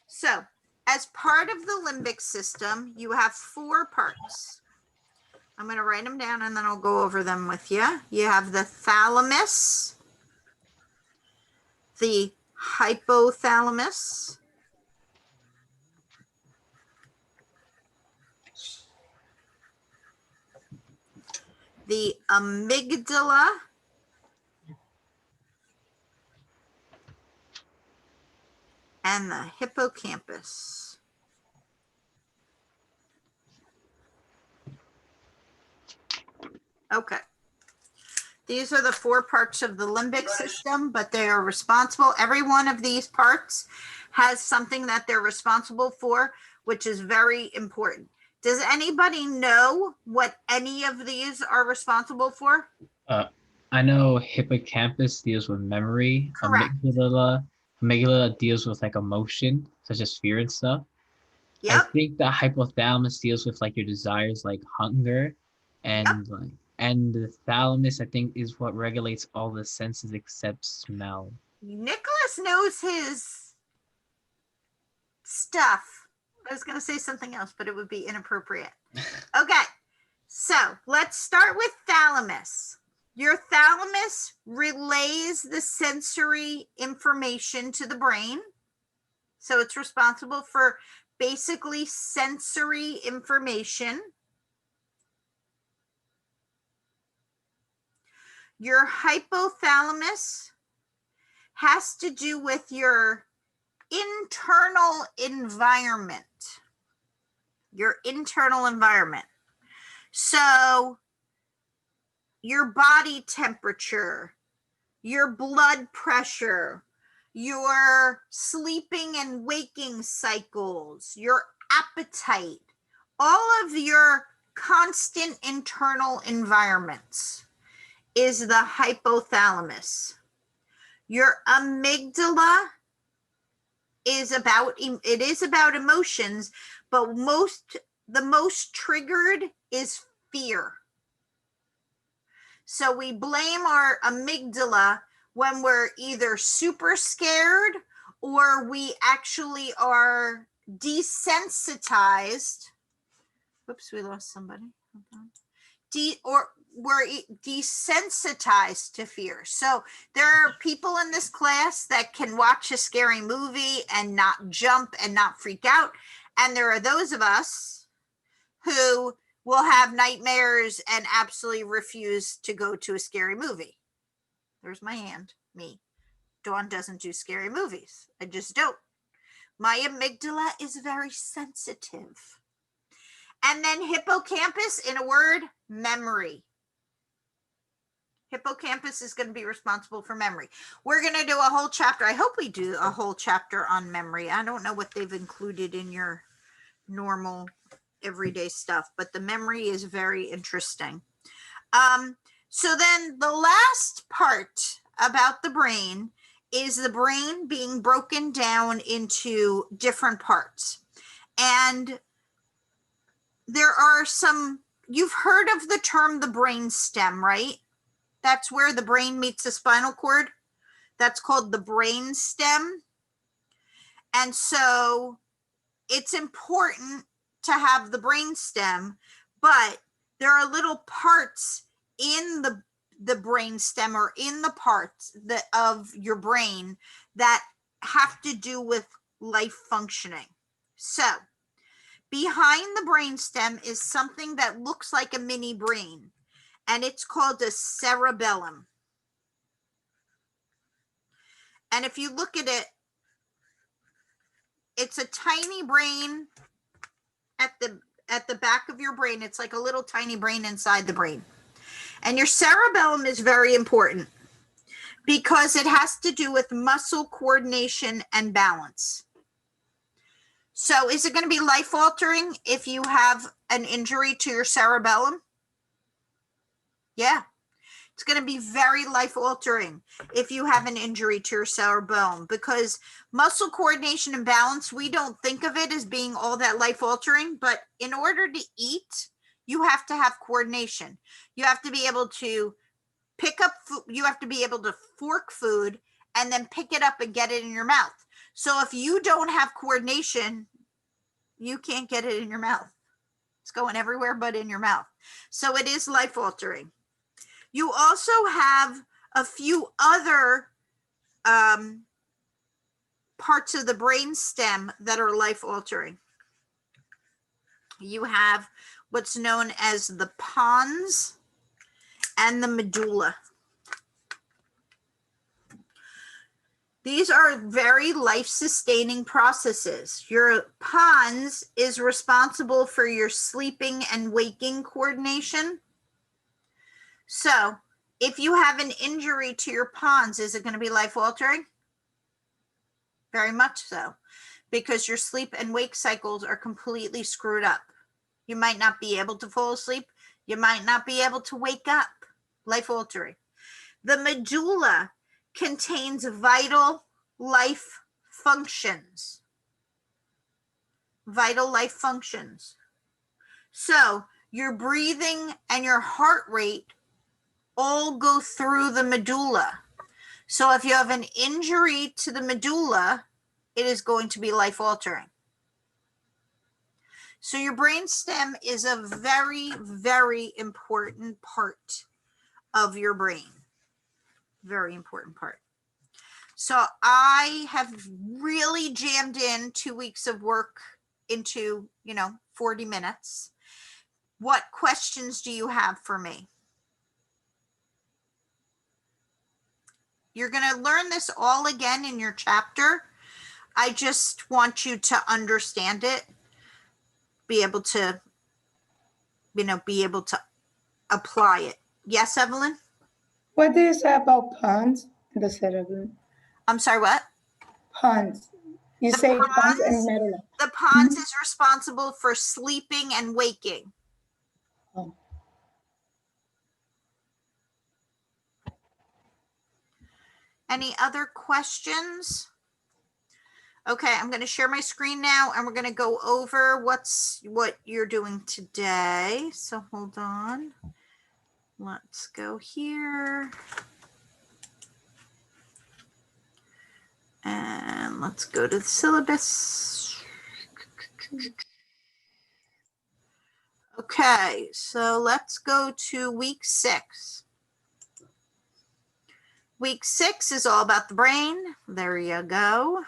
So as part of the limbic system, you have 4 parts. I'm going to write them down and then I'll go over them with you. You have the thalamus, the hypothalamus, the amygdala, and the hippocampus. Okay. These are the 4 parts of the limbic system, but they are responsible. Every one of these parts has something that they're responsible for, which is very important. Does anybody know what any of these are responsible for? I know hippocampus deals with memory. Correct. Amygdala deals with like emotion, such as fear and stuff. I Yep. think the hypothalamus deals with like your desires, like hunger, and and the thalamus, I think, is what regulates all the senses except smell. Nicholas knows his stuff. I was going to say something else, but it would be inappropriate. Okay, so let's start with thalamus. Your thalamus relays the sensory information to the brain. So it's responsible for basically sensory information. Your hypothalamus has to do with your internal environment. Your internal environment. So your body temperature, your blood pressure, your sleeping and waking cycles, your appetite, all of your constant internal environments is the hypothalamus. Your amygdala is about emotions, but the most triggered is fear. So we blame our amygdala when we're either super scared or we actually are desensitized. Whoops, we lost somebody. Hold on. Or we're desensitized to fear. So there are people in this class that can watch a scary movie and not jump and not freak out. And there are those of us who will have nightmares and absolutely refuse to go to a scary movie. There's my hand, me. Dawn doesn't do scary movies. I just don't. My amygdala is very sensitive. And then hippocampus, in a word, memory. Hippocampus is going to be responsible for memory. We're going to do a whole chapter. I hope we do a whole chapter on memory. I don't know what they've included in your normal everyday stuff, but the memory is very interesting. So then the last part about the brain is the brain being broken down into different parts. And there are some, you've heard of the term the brain stem, right? That's where the brain meets the spinal cord. That's called the brain stem. And so it's important to have the brain stem, but there are little parts in the brain stem or in the parts of your brain that have to do with life functioning. So behind the brain stem is something that looks like a mini brain, and it's called a cerebellum. And if you look at it, it's a tiny brain at the back of your brain. It's like a little tiny brain inside the brain. And your cerebellum is very important because it has to do with muscle coordination and balance. So is it going to be life altering if you have an injury to your cerebellum? Yeah, it's going to be very life altering if you have an injury to your cerebellum, because muscle coordination and balance, we don't think of it as being all that life altering, but in order to eat, you have to have coordination. You have to be able to pick up food. You have to be able to fork food and then pick it up and get it in your mouth. So if you don't have coordination, you can't get it in your mouth. It's going everywhere but in your mouth. So it is life altering. You also have a few other parts of the brain stem that are life altering. You have what's known as the pons and the medulla. These are very life-sustaining processes. Your pons is responsible for your sleeping and waking coordination. So if you have an injury to your pons, is it going to be life-altering? Very much so, because your sleep and wake cycles are completely screwed up. You might not be able to fall asleep. You might not be able to wake up. Life-altering. The medulla contains vital life functions. Vital life functions. So your breathing and your heart rate all go through the medulla. So if you have an injury to the medulla, it is going to be life altering. So your brain stem is a very, very important part of your brain. Very important part. So I have really jammed in 2 weeks of work into, 40 minutes. What questions do you have for me? You're going to learn this all again in your chapter. I just want you to understand it, be able to apply it. Yes, Evelyn? What do you say about pons? the cerebellum. I'm sorry, what? Pons. You The say pons pons? and medulla. The pons is responsible for sleeping and waking. Oh. Any other questions? Okay, I'm going to share my screen now and we're going to go over what you're doing today. So hold on. Let's go here. And let's go to the syllabus. Okay, so let's go to week 6. Week 6 is all about the brain. There you go.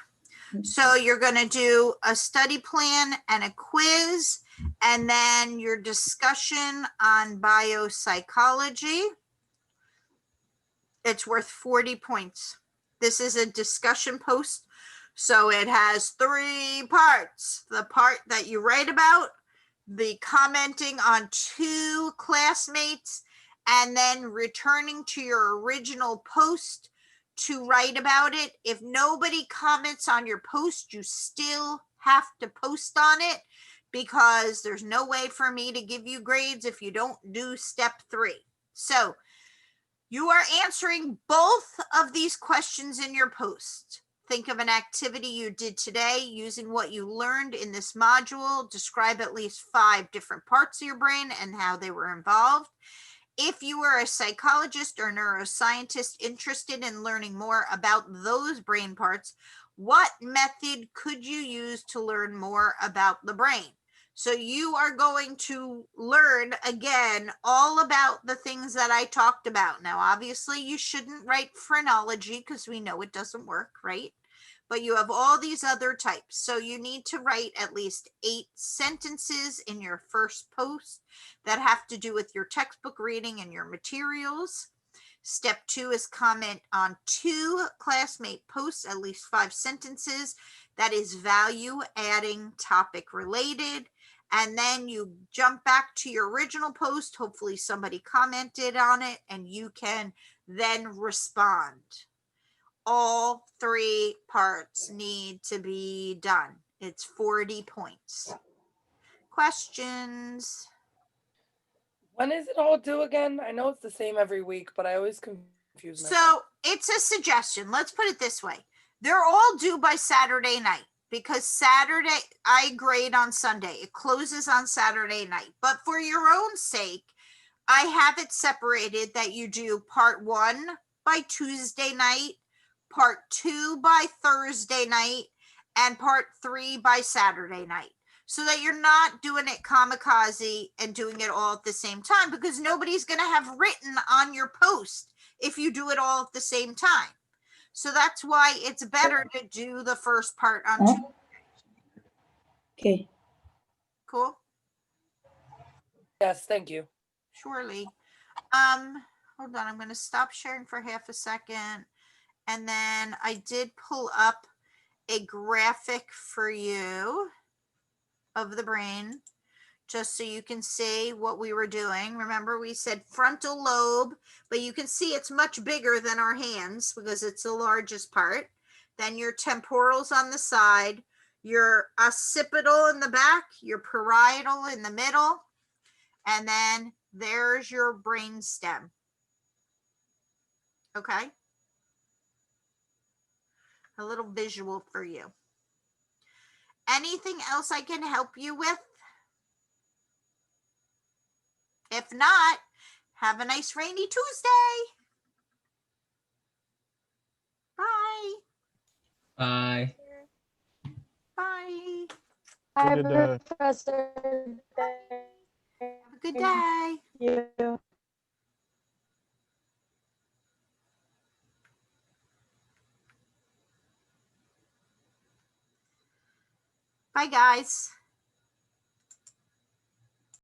So you're going to do a study plan and a quiz, and then your discussion on biopsychology. It's worth 40 points. This is a discussion post, so it has 3 parts. The part that you write about, the commenting on 2 classmates, and then returning to your original post to write about it. If nobody comments on your post, you still have to post on it because there's no way for me to give you grades if you don't do step 3. So you are answering both of these questions in your post. Think of an activity you did today using what you learned in this module. Describe at least 5 different parts of your brain and how they were involved. If you were a psychologist or neuroscientist interested in learning more about those brain parts, what method could you use to learn more about the brain? So you are going to learn again all about the things that I talked about. Now, obviously you shouldn't write phrenology because we know it doesn't work, right? But you have all these other types. So you need to write at least 8 sentences in your first post that have to do with your textbook reading and your materials. Step 2 is comment on 2 classmate posts, at least 5 sentences that is value adding, topic related. And then you jump back to your original post. Hopefully somebody commented on it and you can then respond. All 3 parts need to be done. It's 40 points. Questions? When is it all due again? I know it's the same every week, but I always confuse myself. So it's a suggestion. Let's put it this way. They're all due by Saturday night because Saturday, I grade on Sunday. It closes on Saturday night. But for your own sake, I have it separated that you do part 1 by Tuesday night, part 2 by Thursday night, and part 3 by Saturday night. So that you're not doing it kamikaze and doing it all at the same time because nobody's going to have written on your post if you do it all at the same time. So that's why it's better to do the first part on Tuesday. Okay. Cool? Yes, thank you. Surely. Hold on, I'm going to stop sharing for half a second. And then I did pull up a graphic for you of the brain, just so you can see what we were doing. Remember, we said frontal lobe, but you can see it's much bigger than our hands because it's the largest part. Then your temporals on the side, your occipital in the back, your parietal in the middle, and then there's your brain stem. Okay? A little visual for you. Anything else I can help you with? If not, have a nice rainy Tuesday. Bye. Bye. Bye. Hi, Good day. Professor. Have a good day. You. Bye, guys.